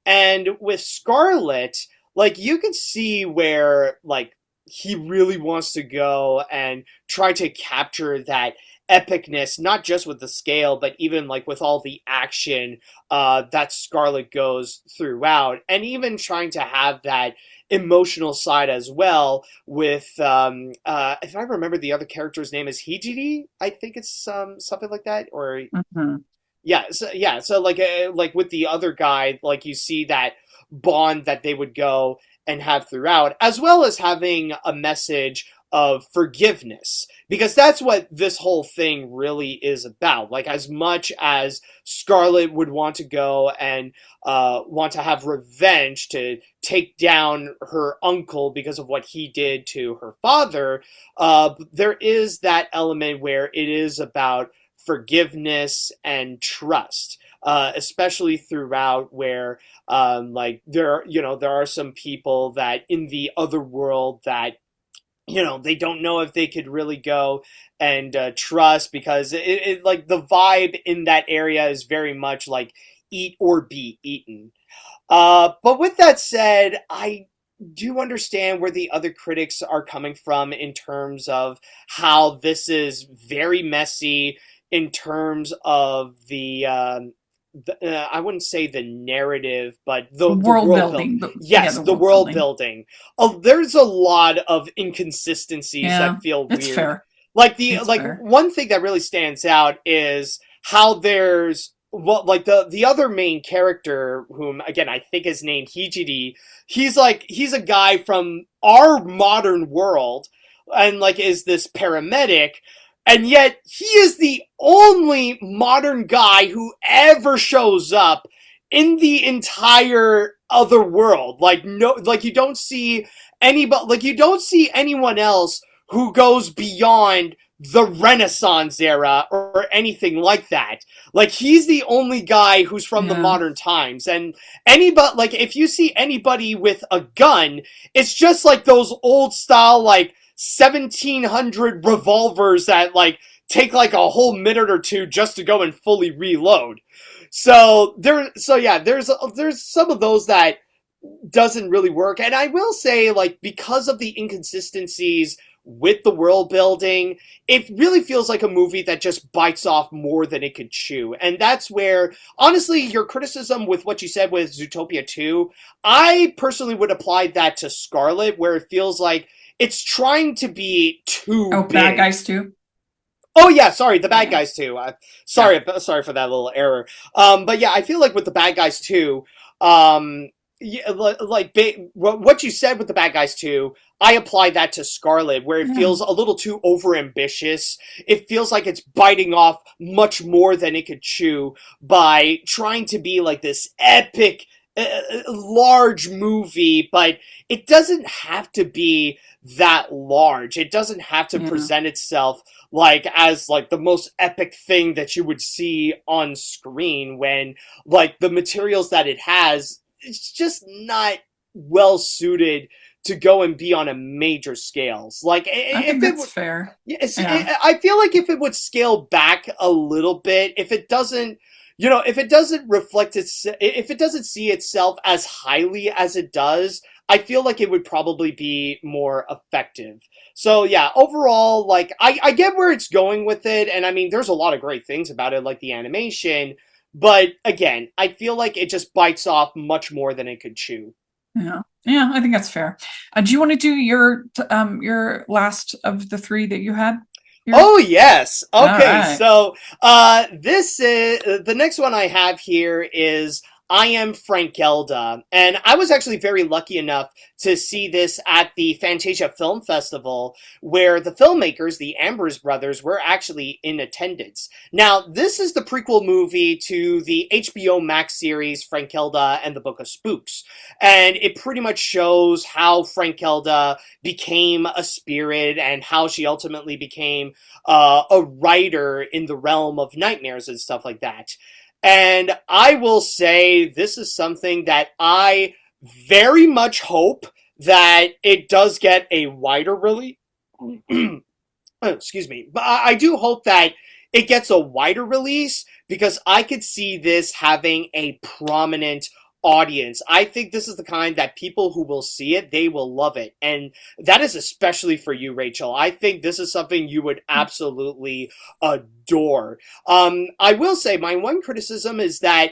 And with Scarlet, like you could see where like he really wants to go and try to capture that epicness, not just with the scale, but even like with all the action that Scarlet goes throughout, and even trying to have that emotional side as well with if I remember, the other character's name is Hijiri, I think it's something like that, or so like with the other guy, like you see that bond that they would go and have throughout, as well as having a message of forgiveness, because that's what this whole thing really is about. Like, as much as Scarlet would want to go and want to have revenge to take down her uncle because of what he did to her father, there is that element where it is about forgiveness and trust, especially throughout, where like there are some people that in the other world that they don't know if they could really go and trust, because it like the vibe in that area is very much like eat or be eaten. But with that said, I do understand where the other critics are coming from in terms of how this is very messy in terms of the I wouldn't say the narrative, but the world building. Yes, the world building. There's a lot of inconsistencies that feel weird. Fair. Like one thing that really stands out is how there's the other main character, whom again I think is named Hijiri. He's a guy from our modern world, and like is this paramedic. And yet, he is the only modern guy who ever shows up in the entire other world. Like, no, like you don't see you don't see anyone else who goes beyond the Renaissance era or anything like that. Like, he's the only guy who's from the modern times. And if you see anybody with a gun, it's just like those old style, like, 1,700 revolvers that like take like a whole minute or two just to go and fully reload. So there's some of those that doesn't really work. And I will say, like, because of the inconsistencies with the world building, it really feels like a movie that just bites off more than it could chew. And that's where, honestly, your criticism with what you said with Zootopia 2, I personally would apply that to Scarlet, where it feels like it's trying to be too big. Bad Guys 2? Oh yeah, sorry, the Bad Guys 2. Sorry for that little error. But yeah, I feel like with the Bad Guys 2, what you said with the Bad Guys 2, I apply that to Scarlet, where it feels a little too overambitious. It feels like it's biting off much more than it could chew by trying to be like this epic, large movie, but it doesn't have to be that large. It doesn't have to present itself like as like the most epic thing that you would see on screen, when like the materials that it has, it's just not well suited to go and be on a major scales. Like, I think that's fair. Yes, yeah. I feel like if it would scale back a little bit, if it doesn't reflect if it doesn't see itself as highly as it does, I feel like it would probably be more effective. So yeah, overall, like, I get where it's going with it, and I mean, there's a lot of great things about it, like the animation, but again, I feel like it just bites off much more than it could chew. Yeah, I think that's fair. Do you want to do your last of the three that you had here? Oh yes. Okay, right. So this is the next one I have here is Am Frankelda, and I was actually very lucky enough to see this at the Fantasia Film Festival, where the filmmakers, the Ambrose brothers, were actually in attendance. Now, this is the prequel movie to the HBO Max series Frankelda and the Book of Spooks, and it pretty much shows how Frankelda became a spirit and how she ultimately became a writer in the realm of nightmares and stuff like that. And I will say this is something that I very much hope that it does get a wider release. Excuse me. But I do hope that it gets a wider release, because I could see this having a prominent audience. I think this is the kind that people who will see it, they will love it. And that is especially for you, Rachel. I think this is something you would absolutely adore. I will say my one criticism is that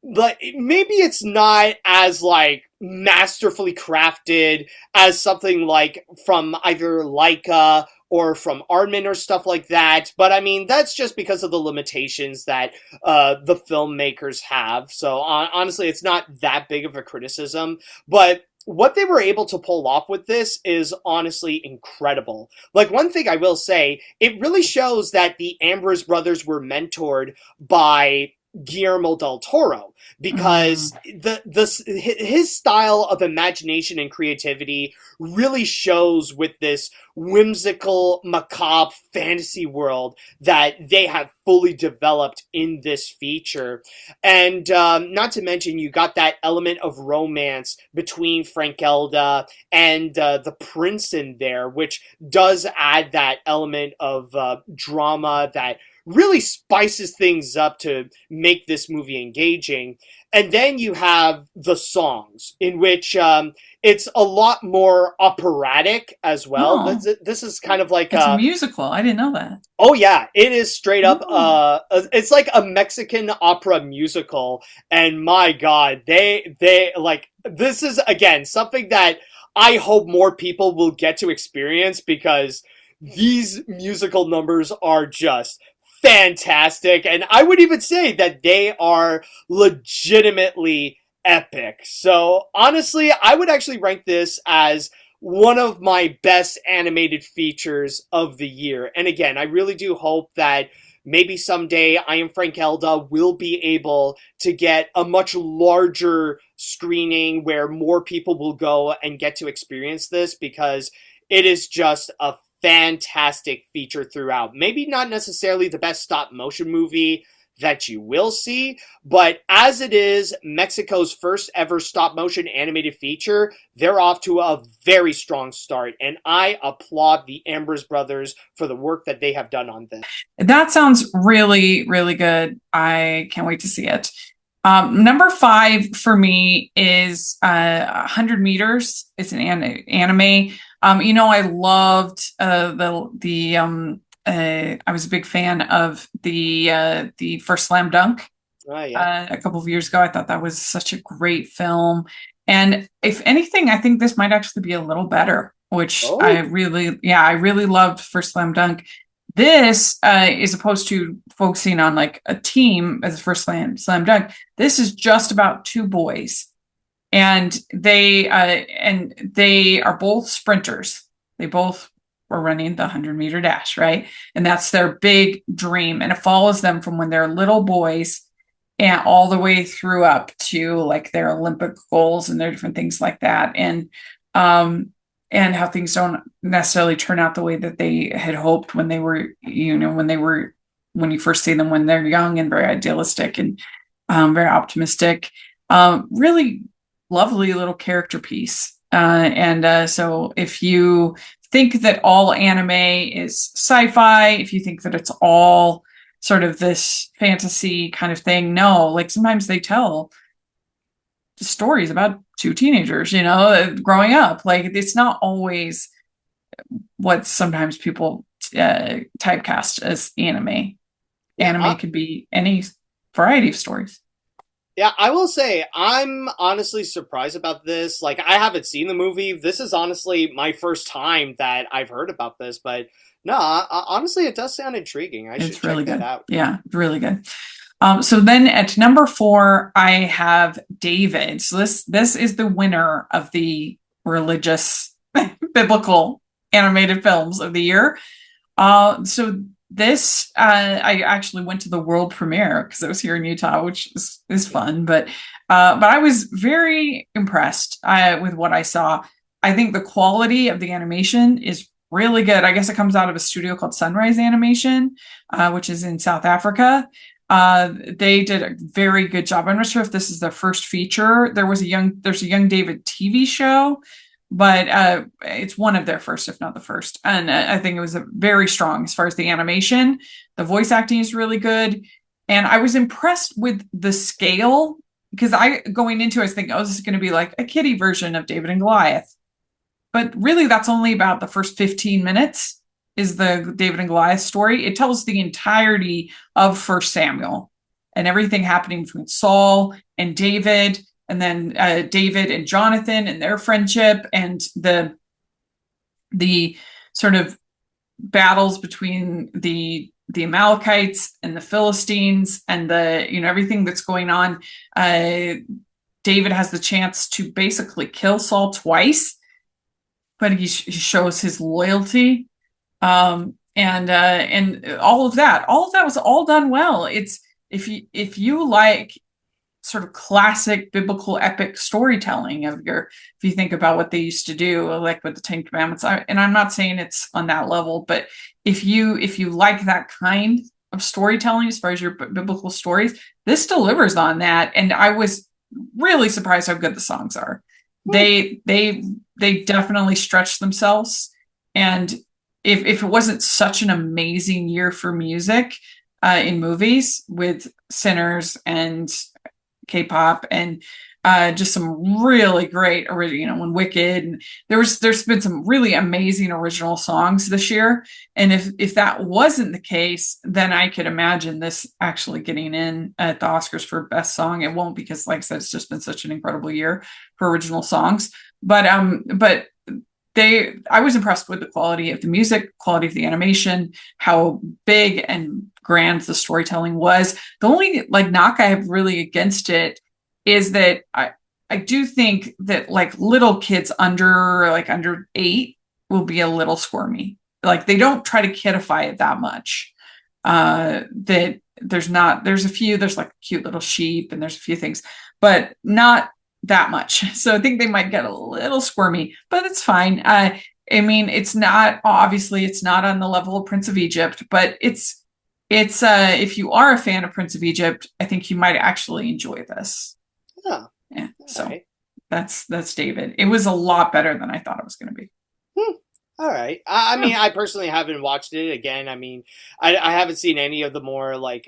maybe it's not as like masterfully crafted as something like from either Laika or from Aardman or stuff like that. But I mean, that's just because of the limitations that the filmmakers have. So honestly, it's not that big of a criticism. But what they were able to pull off with this is honestly incredible. Like, one thing I will say, it really shows that the Ambrose brothers were mentored by Guillermo del Toro, because his style of imagination and creativity really shows with this whimsical, macabre fantasy world that they have fully developed in this feature. And not to mention, you got that element of romance between Frankelda and the prince in there, which does add that element of drama that really spices things up to make this movie engaging. And then you have the songs, in which it's a lot more operatic as well. Oh. This is kind of like it's a musical. I didn't know that. Oh yeah, it is straight up. It's like a Mexican opera musical, and my God, they like, this is again something that I hope more people will get to experience, because these musical numbers are just fantastic, and I would even say that they are legitimately epic. So honestly, I would actually rank this as one of my best animated features of the year. And again, I really do hope that maybe someday Am Frankelda will be able to get a much larger screening where more people will go and get to experience this, because it is just a fantastic feature throughout. Maybe not necessarily the best stop motion movie that you will see. But as it is Mexico's first ever stop motion animated feature, they're off to a very strong start. And I applaud the Ambrose brothers for the work that they have done on this. That sounds really, really good. I can't wait to see it. Number 5 for me is 100 Meters. It's an anime. I loved I was a big fan of the first Slam Dunk a couple of years ago. I thought that was such a great film. And if anything, I think this might actually be a little better, which I really loved First Slam Dunk. This is opposed to focusing on like a team as a first slam dunk. This is just about 2 boys, and they are both sprinters. They both were running the 100-meter dash, right? And that's their big dream. And it follows them from when they're little boys and all the way through up to like their Olympic goals and their different things like that. And how things don't necessarily turn out the way that they had hoped when they were, when you first see them when they're young and very idealistic and very optimistic. Really lovely little character piece. So if you think that all anime is sci-fi, if you think that it's all sort of this fantasy kind of thing, no, like sometimes they tell stories about 2 teenagers, growing up. Like it's not always what sometimes people typecast as anime. Anime could be any variety of stories. Yeah, I will say I'm honestly surprised about this. Like, I haven't seen the movie. This is honestly my first time that I've heard about this, but no, honestly, it does sound intriguing. I should really check good. that out. Yeah, really good. So then at number 4, I have David. So this is the winner of the religious biblical animated films of the year. So this, I actually went to the world premiere because I was here in Utah, which is fun. But I was very impressed with what I saw. I think the quality of the animation is really good. I guess it comes out of a studio called Sunrise Animation, which is in South Africa. They did a very good job. I'm not sure if this is their first feature. There's a Young David TV show, but it's one of their first, if not the first. And I think it was very strong as far as the animation. The voice acting is really good. And I was impressed with the scale because going into it, I was thinking, this is going to be like a kiddie version of David and Goliath. But really, that's only about the first 15 minutes is the David and Goliath story. It tells the entirety of 1 Samuel and everything happening between Saul and David, and then David and Jonathan and their friendship, and the sort of battles between the Amalekites and the Philistines, and everything that's going on. David has the chance to basically kill Saul twice, but he shows his loyalty, and all of that was all done well. It's if you like sort of classic biblical epic storytelling if you think about what they used to do, like with the 10 Commandments, and I'm not saying it's on that level, but if you like that kind of storytelling as far as your biblical stories, this delivers on that. And I was really surprised how good the songs are. They definitely stretch themselves. And if it wasn't such an amazing year for music in movies with Sinners and K-pop and just some really great original, when Wicked, and there's been some really amazing original songs this year. And if that wasn't the case, then I could imagine this actually getting in at the Oscars for Best Song. It won't, because like I said, it's just been such an incredible year for original songs. But I was impressed with the quality of the music, quality of the animation, how big and grand the storytelling was. The only knock I have really against it is that I do think that little kids under 8 will be a little squirmy. They don't try to kidify it that much. That there's cute little sheep and there's a few things, but not that much. So I think they might get a little squirmy, but it's fine. I mean, it's not on the level of Prince of Egypt, but it's It's if you are a fan of Prince of Egypt, I think you might actually enjoy this. Oh, yeah. So right. that's David. It was a lot better than I thought it was going to be. All right. I mean, I personally haven't watched it. Again, I mean, I haven't seen any of the more like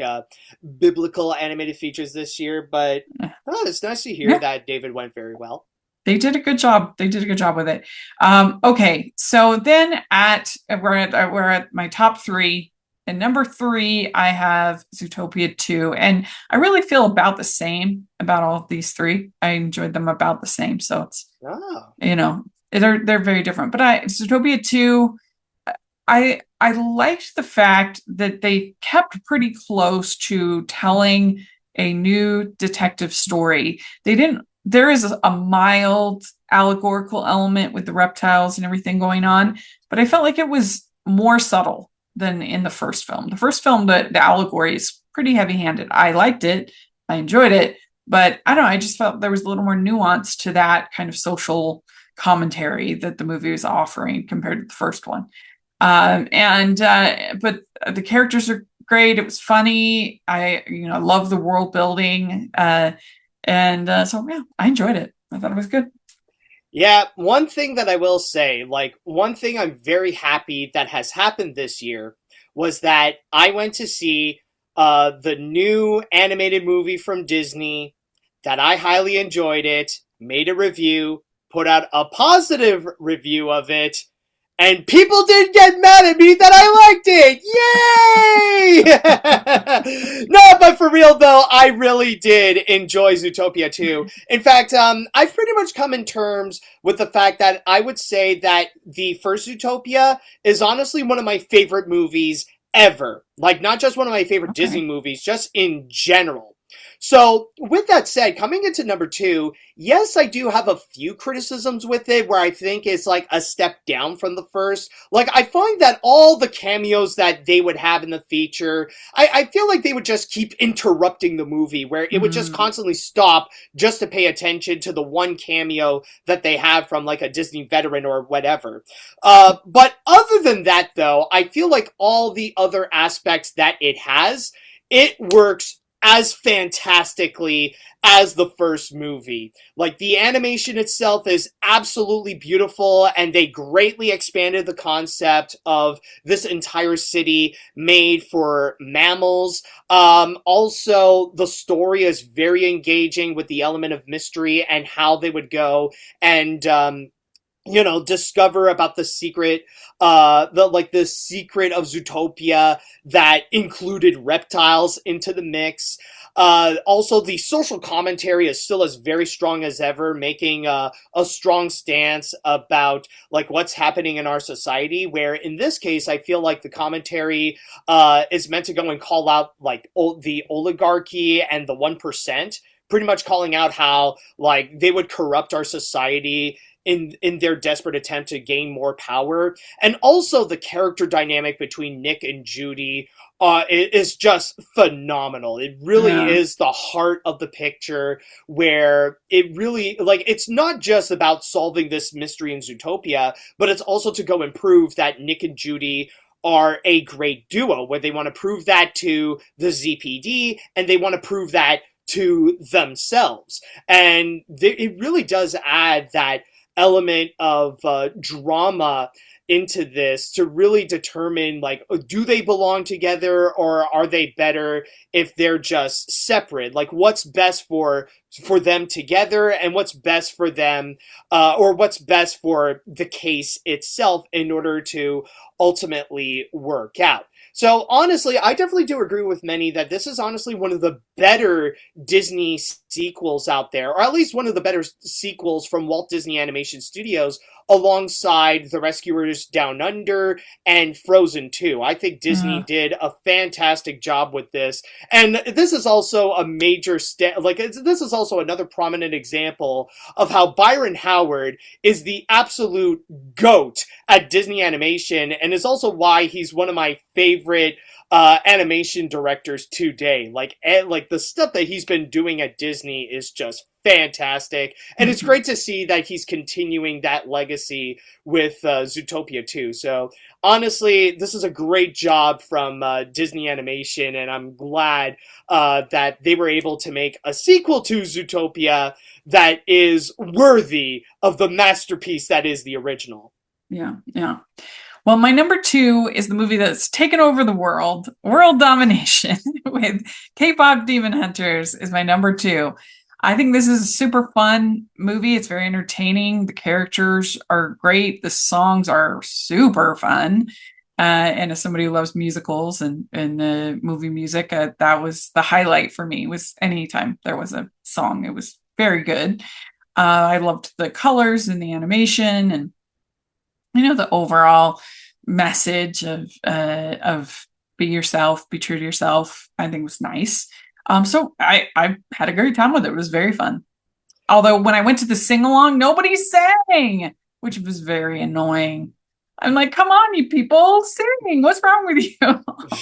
biblical animated features this year, but it's nice to hear that David went very well. They did a good job. They did a good job with it. Okay, so then we're at my top 3. And number 3, I have Zootopia 2, and I really feel about the same about all of these 3. I enjoyed them about the same, so it's they're very different. But Zootopia 2, I liked the fact that they kept pretty close to telling a new detective story. There is a mild allegorical element with the reptiles and everything going on, but I felt like it was more subtle than in the first film. The first film, the allegory is pretty heavy-handed. I liked it. I enjoyed it. But I don't know, I just felt there was a little more nuance to that kind of social commentary that the movie was offering compared to the first one. But the characters are great. It was funny. I love the world building. So I enjoyed it. I thought it was good. Yeah, one thing that I will say, like, one thing I'm very happy that has happened this year was that I went to see the new animated movie from Disney, that I highly enjoyed it, made a review, put out a positive review of it, and people didn't get mad at me that I liked it! Yay! No, but for real though, I really did enjoy Zootopia 2. In fact, I've pretty much come in terms with the fact that I would say that the first Zootopia is honestly one of my favorite movies ever. Like, not just one of my favorite Disney movies, just in general. So, with that said, coming into number 2, yes, I do have a few criticisms with it where I think it's like a step down from the first. Like, I find that all the cameos that they would have in the feature, I feel like they would just keep interrupting the movie, where it would just constantly stop just to pay attention to the one cameo that they have from like a Disney veteran or whatever. But other than that, though, I feel like all the other aspects that it has, it works as fantastically as the first movie. Like, the animation itself is absolutely beautiful, and they greatly expanded the concept of this entire city made for mammals. Also, the story is very engaging with the element of mystery and how they would go and discover about the secret, the secret of Zootopia that included reptiles into the mix. Also, the social commentary is still as very strong as ever, making a strong stance about like what's happening in our society, where in this case, I feel like the commentary is meant to go and call out like the oligarchy and the 1%, pretty much calling out how like they would corrupt our society in their desperate attempt to gain more power. And also the character dynamic between Nick and Judy is just phenomenal. It really is the heart of the picture, where it really, like, it's not just about solving this mystery in Zootopia, but it's also to go and prove that Nick and Judy are a great duo, where they want to prove that to the ZPD, and they want to prove that to themselves. And it really does add that element of drama into this to really determine, like, do they belong together, or are they better if they're just separate? Like, what's best for them together, and what's best for them, or what's best for the case itself in order to ultimately work out. So honestly, I definitely do agree with many that this is honestly one of the better Disney sequels out there, or at least one of the better sequels from Walt Disney Animation Studios, alongside The Rescuers Down Under and Frozen 2. I think Disney did a fantastic job with this. And this is also a major this is also another prominent example of how Byron Howard is the absolute GOAT at Disney Animation, and is also why he's one of my favorite animation directors today. Like the stuff that he's been doing at Disney is just fantastic. And it's great to see that he's continuing that legacy with Zootopia too. So honestly, this is a great job from Disney Animation, and I'm glad that they were able to make a sequel to Zootopia that is worthy of the masterpiece that is the original. Yeah. Well, my number 2 is the movie that's taken over the world domination with K-pop Demon Hunters is my number 2. I think this is a super fun movie. It's very entertaining. The characters are great. The songs are super fun. And as somebody who loves musicals and movie music, that was the highlight for me, was anytime there was a song. It was very good. I loved the colors and the animation and, the overall message of be yourself, be true to yourself, I think was nice. So I had a great time with it. It was very fun. Although when I went to the sing-along, nobody sang, which was very annoying. I'm like, come on, you people, sing. What's wrong with you?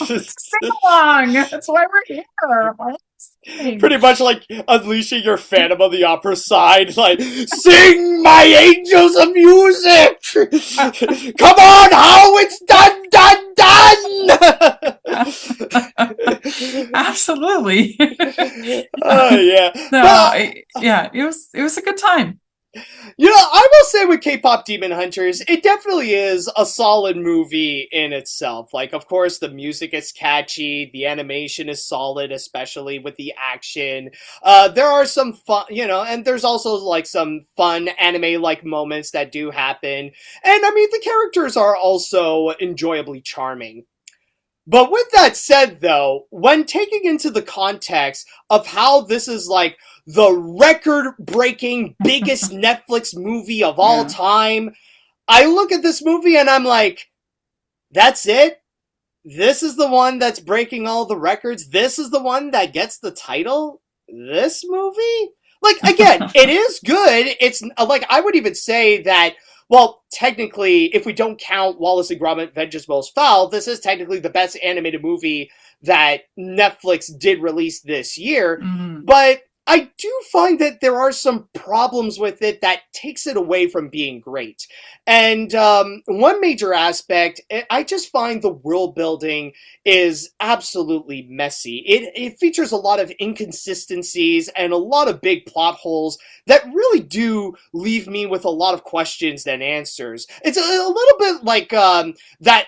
Sing along. That's why we're here. Pretty much like unleashing your Phantom of the Opera side, like, sing my angels of music! Come on, how it's done! Absolutely. Oh, yeah. It was a good time. I will say with K-pop Demon Hunters, it definitely is a solid movie in itself. Like, of course, the music is catchy, the animation is solid, especially with the action. There are some fun, and there's also, like, some fun anime-like moments that do happen. And, the characters are also enjoyably charming. But with that said, though, when taking into the context of how this is, like, the record-breaking biggest Netflix movie of all time, I look at this movie and I'm like, that's it? This is the one that's breaking all the records? This is the one that gets the title? This movie? Like, again, it is good. It's, like, I would even say that, well, technically, if we don't count Wallace and Gromit Vengeance Most Foul, this is technically the best animated movie that Netflix did release this year. Mm-hmm. But I do find that there are some problems with it that takes it away from being great. And one major aspect, I just find the world building is absolutely messy. It features a lot of inconsistencies and a lot of big plot holes that really do leave me with a lot of questions and answers. It's a little bit like a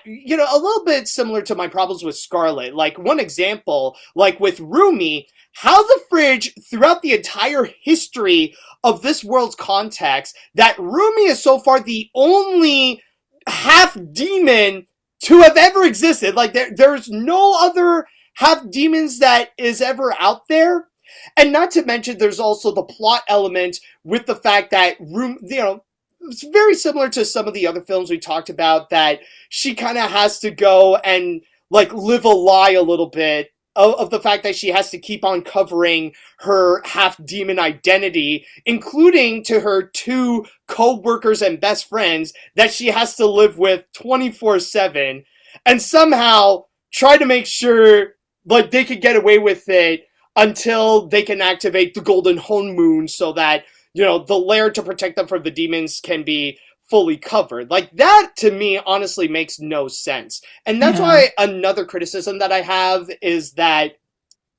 little bit similar to my problems with Scarlet. Like, one example, like with Rumi, how the fridge, throughout the entire history of this world's context, that Rumi is so far the only half-demon to have ever existed. Like, there's no other half-demons that is ever out there. And not to mention, there's also the plot element with the fact that it's very similar to some of the other films we talked about, that she kind of has to go and, like, live a lie a little bit of the fact that she has to keep on covering her half-demon identity, including to her 2 co-workers and best friends that she has to live with 24/7, and somehow try to make sure, like, they could get away with it until they can activate the Golden Moon so that, the lair to protect them from the demons can be fully covered. Like, that to me honestly makes no sense. And that's why another criticism that I have is that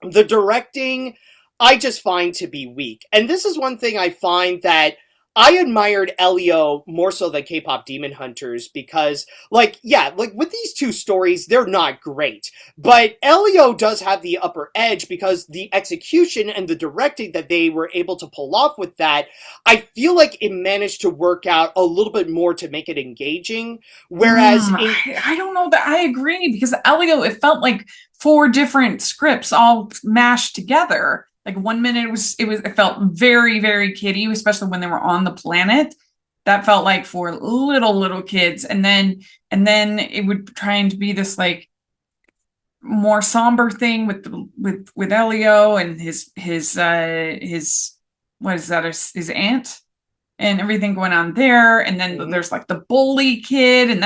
the directing I just find to be weak. And this is one thing I find that I admired Elio more so than K-pop Demon Hunters because, with these 2 stories, they're not great. But Elio does have the upper edge because the execution and the directing that they were able to pull off with that, I feel like it managed to work out a little bit more to make it engaging. Whereas I don't know that I agree, because Elio, it felt like 4 different scripts all mashed together. Like, 1 minute it felt very, very kiddie, especially when they were on the planet. That felt like for little kids. And then it would try to be this, like, more somber thing with Elio and his what is that, his aunt and everything going on there. And then there's, like, the bully kid, and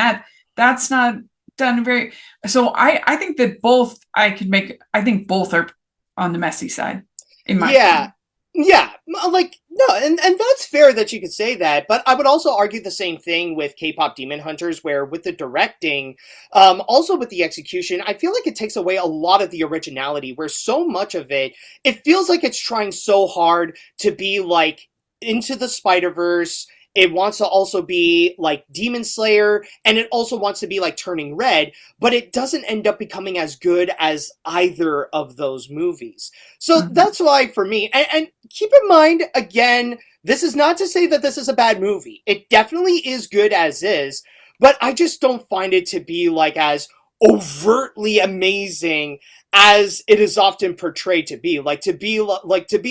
that's not done very. So I think that both I think both are on the messy side. In my opinion. Yeah, like, no, and that's fair that you could say that, but I would also argue the same thing with K-pop Demon Hunters, where with the directing, also with the execution, I feel like it takes away a lot of the originality, where so much of it feels like it's trying so hard to be like Into the Spider-Verse. It wants to also be like Demon Slayer, and it also wants to be like Turning Red, but it doesn't end up becoming as good as either of those movies. So that's why for me, and keep in mind, again, this is not to say that this is a bad movie. It definitely is good as is, but I just don't find it to be like as overtly amazing as it is often portrayed to be. Like to be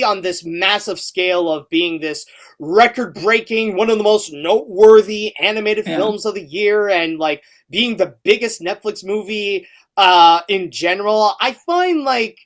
on this massive scale of being this record-breaking, one of the most noteworthy animated films of the year, and like being the biggest Netflix movie in general. I find like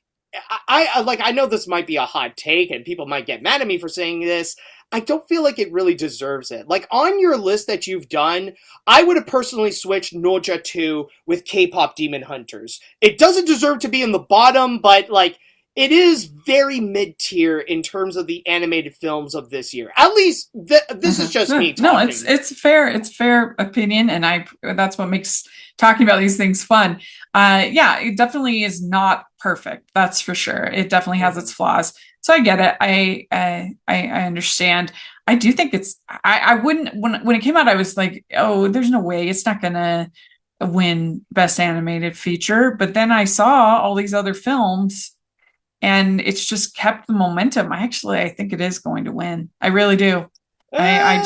I know this might be a hot take and people might get mad at me for saying this. I don't feel like it really deserves it. Like, on your list that you've done, I would have personally switched Noja 2 with K-pop Demon Hunters. It doesn't deserve to be in the bottom, but, like, it is very mid-tier in terms of the animated films of this year. At least, this is just me talking. No, it's fair opinion, and that's what makes talking about these things fun. Yeah, it definitely is not perfect. That's for sure. It definitely has its flaws. So I get it. I understand. I do think I wouldn't, when it came out, I was like, oh, there's no way it's not gonna win Best Animated Feature. But then I saw all these other films, and it's just kept the momentum. I think it is going to win. I really do. I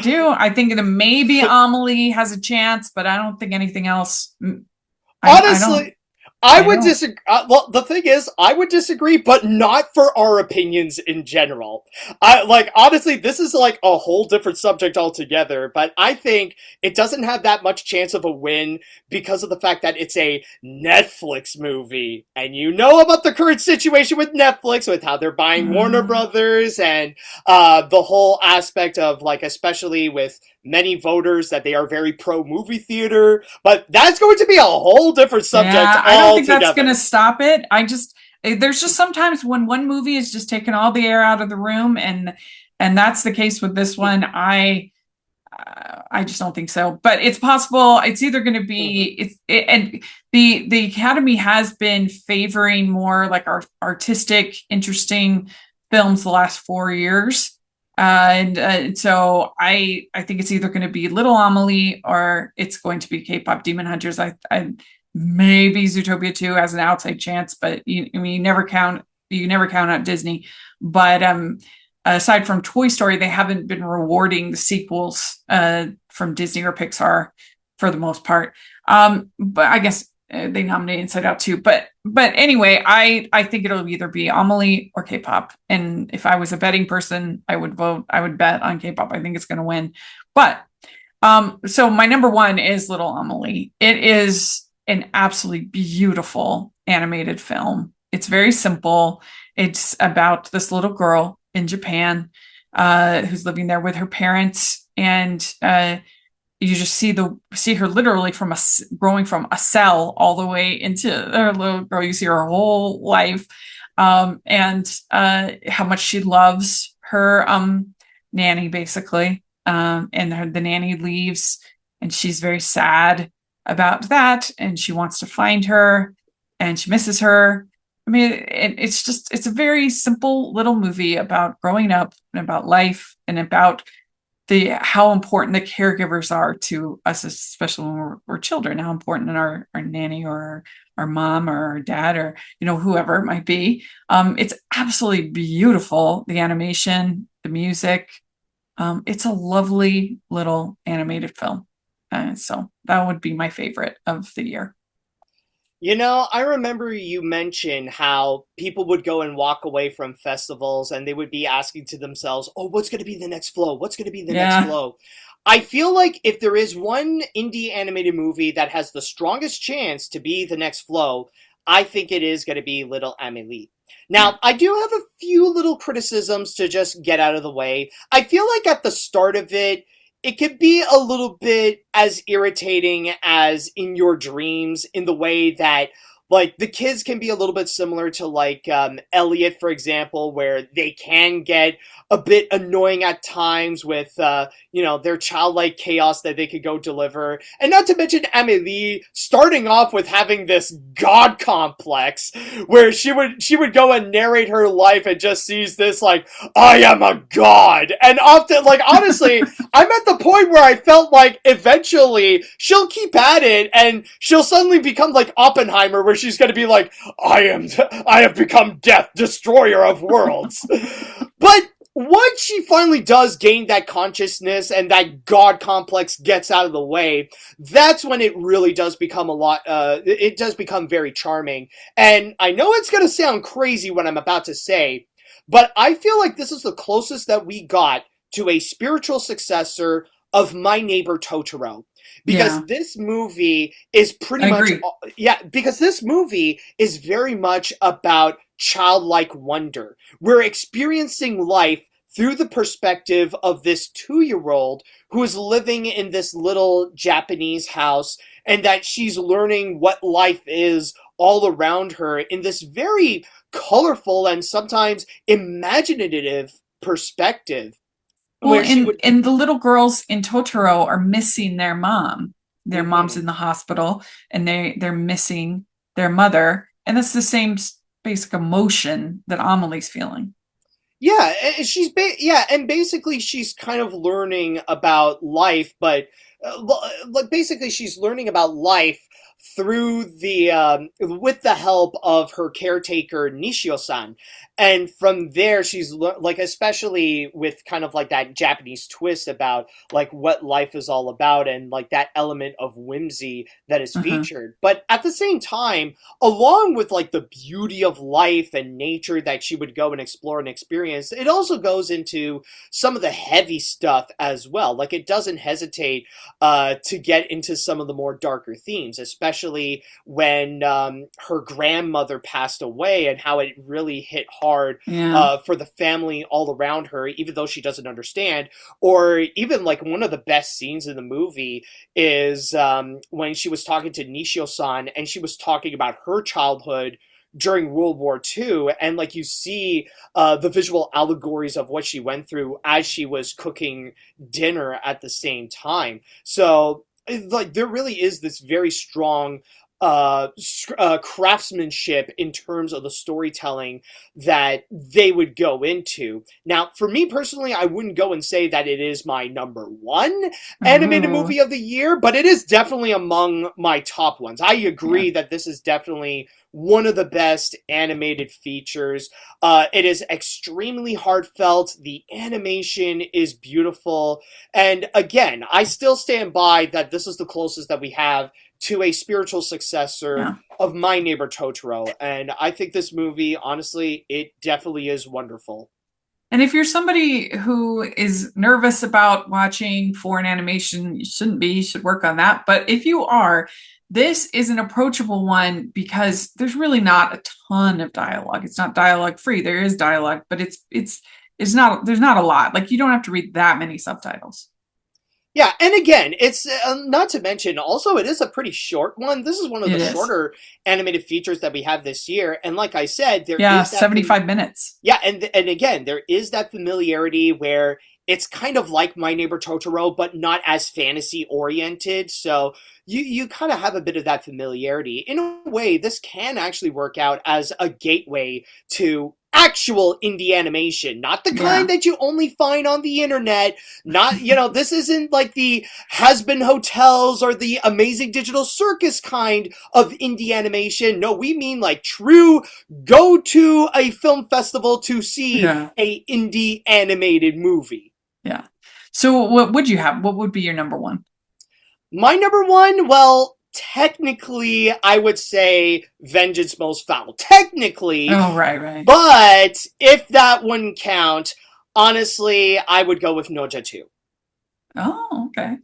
do. I think that maybe Amelie has a chance, but I don't think anything else. Honestly, I would disagree. Well, the thing is, I would disagree, but not for our opinions in general. Honestly, this is like a whole different subject altogether, but I think it doesn't have that much chance of a win because of the fact that it's a Netflix movie. And you know about the current situation with Netflix, with how they're buying Warner Brothers, and the whole aspect of, like, especially with many voters, that they are very pro movie theater, but that's going to be a whole different subject. Yeah, I don't think that's going to stop it. There's just sometimes when one movie is just taking all the air out of the room, and that's the case with this one. I just don't think so, but it's possible. It's either going to be and the Academy has been favoring more like artistic, interesting films the last 4 years. And so I think it's either going to be Little Amelie or it's going to be K-pop Demon Hunters. I maybe Zootopia 2 has an outside chance, but you never count out Disney. But aside from Toy Story, they haven't been rewarding the sequels from Disney or Pixar for the most part. But I guess they nominate Inside Out too. But anyway, I think it'll either be Amelie or K-pop. And if I was a betting person, I would bet on K-pop. I think it's going to win. But so my number one is Little Amelie. It is an absolutely beautiful animated film. It's very simple. It's about this little girl in Japan who's living there with her parents, and you just see her literally growing from a cell all the way into her little girl. You see her whole life, and how much she loves her nanny, basically. And the nanny leaves, and she's very sad about that, and she wants to find her, and she misses her. I mean, it's a very simple little movie about growing up and about life and about how important the caregivers are to us, especially when we're children, how important our nanny or our mom or our dad or, whoever it might be. It's absolutely beautiful. The animation, the music, it's a lovely little animated film. So that would be my favorite of the year. I remember you mentioned how people would go and walk away from festivals and they would be asking to themselves, oh, what's going to be the next flow? What's going to be the next flow? I feel like if there is one indie animated movie that has the strongest chance to be the next flow, I think it is going to be Little Amelie. Now, I do have a few little criticisms to just get out of the way. I feel like at the start of it could be a little bit as irritating as In Your Dreams, in the way that, like the kids can be a little bit similar to like Elliot, for example, where they can get a bit annoying at times with their childlike chaos that they could go deliver. And not to mention Amélie starting off with having this god complex where she would go and narrate her life and just sees this like, I am a god. And often, like, honestly, I'm at the point where I felt like eventually she'll keep at it and she'll suddenly become like Oppenheimer, where she's going to be like, I have become death, destroyer of worlds. But once she finally does gain that consciousness and that god complex gets out of the way, that's when it really does become it does become very charming. And I know it's going to sound crazy what I'm about to say, but I feel like this is the closest that we got to a spiritual successor of My Neighbor Totoro. Because this movie is pretty much... because this movie is very much about childlike wonder. We're experiencing life through the perspective of this 2-year-old who is living in this little Japanese house, and that she's learning what life is all around her in this very colorful and sometimes imaginative perspective. Well, and the little girls in Totoro are missing their mom. Their mom's in the hospital, and they're missing their mother. And that's the same basic emotion that Amelie's feeling. Yeah, and basically she's kind of learning about life, but basically she's learning about life through with the help of her caretaker Nishio-san. And from there, she's like, especially with kind of like that Japanese twist about like what life is all about and like that element of whimsy that is featured. But at the same time, along with like the beauty of life and nature that she would go and explore and experience, it also goes into some of the heavy stuff as well. Like it doesn't hesitate to get into some of the more darker themes, especially when her grandmother passed away and how it really hit hard for the family all around her, even though she doesn't understand. Or even like one of the best scenes in the movie is when she was talking to Nishio-san and she was talking about her childhood during World War II, and like you see the visual allegories of what she went through as she was cooking dinner at the same time. So like there really is this very strong craftsmanship in terms of the storytelling that they would go into. Now, for me personally, I wouldn't go and say that it is my number one animated movie of the year, but it is definitely among my top ones. I agree that this is definitely one of the best animated features. It is extremely heartfelt. The animation is beautiful. And again, I still stand by that this is the closest that we have to a spiritual successor of My Neighbor Totoro. And I think this movie, honestly, it definitely is wonderful. And if you're somebody who is nervous about watching foreign animation, you shouldn't be, you should work on that. But if you are, this is an approachable one because there's really not a ton of dialogue. It's not dialogue free. There is dialogue, but there's not a lot. Like you don't have to read that many subtitles. Yeah, and again, it's not to mention, also, it is a pretty short one. This is one of the shorter animated features that we have this year. And like I said, there is 75 minutes. Yeah, and again, there is that familiarity where it's kind of like My Neighbor Totoro, but not as fantasy-oriented. So you kind of have a bit of that familiarity. In a way, this can actually work out as a gateway to actual indie animation, not the kind that you only find on the internet. Not, this isn't like the Has-Been Hotels or the Amazing Digital Circus kind of indie animation. No, we mean like true go to a film festival to see a indie animated movie. Yeah. So what would you have? What would be your number one? My number one, well, technically, I would say Vengeance Most Foul. Technically. Oh, right. But if that wouldn't count, honestly, I would go with Noja 2. Oh, okay.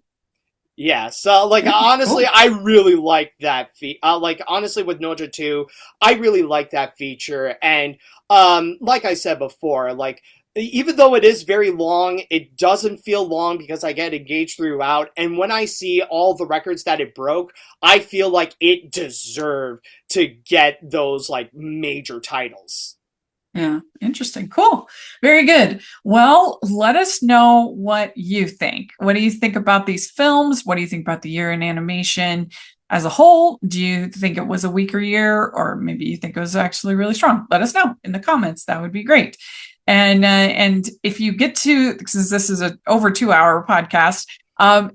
Yeah, so, like, honestly, I really like that honestly, with Noja 2, I really like that feature. And, like I said before, like, even though it is very long, it doesn't feel long because I get engaged throughout. And when I see all the records that it broke, I feel like it deserved to get those like major titles. Yeah, interesting. Cool. Very good. Well, let us know what you think. What do you think about these films? What do you think about the year in animation as a whole? Do you think it was a weaker year, or maybe you think it was actually really strong? Let us know in the comments. That would be great. And if you get to, because this is an over 2-hour podcast,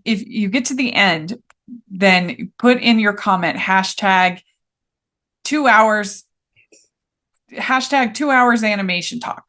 if you get to the end, then put in your comment hashtag 2 hours, hashtag 2 hours animation talk.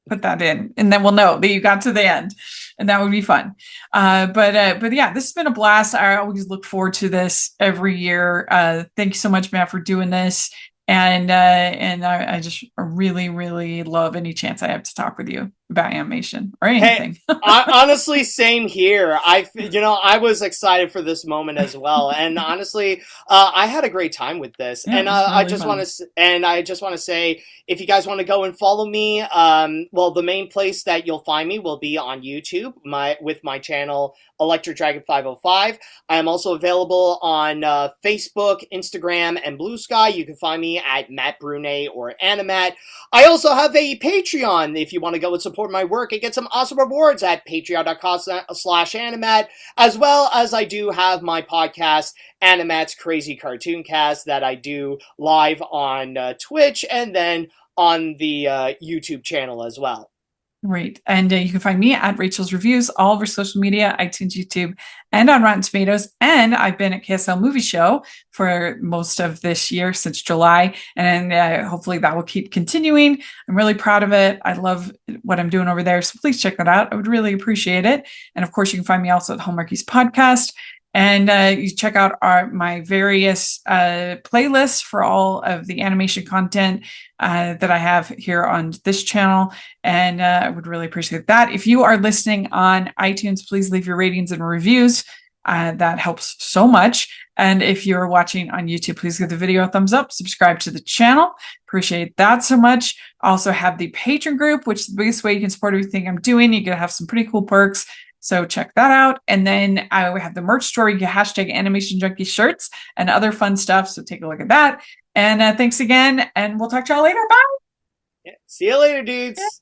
Put that in, and then we'll know that you got to the end, and that would be fun. But yeah, this has been a blast. I always look forward to this every year. Thank you so much, Matt, for doing this. And I just really, really love any chance I have to talk with you about animation or anything. Hey, honestly, same here. I was excited for this moment as well, and honestly, I had a great time with this. Yeah, and really I just want to say, if you guys want to go and follow me, well, the main place that you'll find me will be on YouTube, with my channel Electric Dragon 505. I am also available on Facebook, Instagram, and Blue Sky. You can find me at Mat Brunet or Animat. I also have a Patreon if you want to go and support my work and get some awesome rewards at patreon.com/animat, as well as I do have my podcast, Animat's Crazy Cartoon Cast, that I do live on Twitch and then on the YouTube channel as well. Great. And you can find me at Rachel's Reviews, all over social media, iTunes, YouTube, and on Rotten Tomatoes. And I've been at KSL Movie Show for most of this year, since July. And hopefully that will keep continuing. I'm really proud of it. I love what I'm doing over there. So please check that out. I would really appreciate it. And of course, you can find me also at Hallmarky's podcast. And you check out my various playlists for all of the animation content that I have here on this channel. And I would really appreciate that. If you are listening on iTunes, please leave your ratings and reviews. That helps so much. And if you're watching on YouTube, please give the video a thumbs up, subscribe to the channel. Appreciate that so much. Also have the Patreon group, which is the biggest way you can support everything I'm doing. You can have some pretty cool perks. So check that out. And then I have the merch store. You get hashtag Animation Junkie shirts and other fun stuff. So take a look at that. And thanks again. And we'll talk to y'all later. Bye. Yeah. See you later, dudes.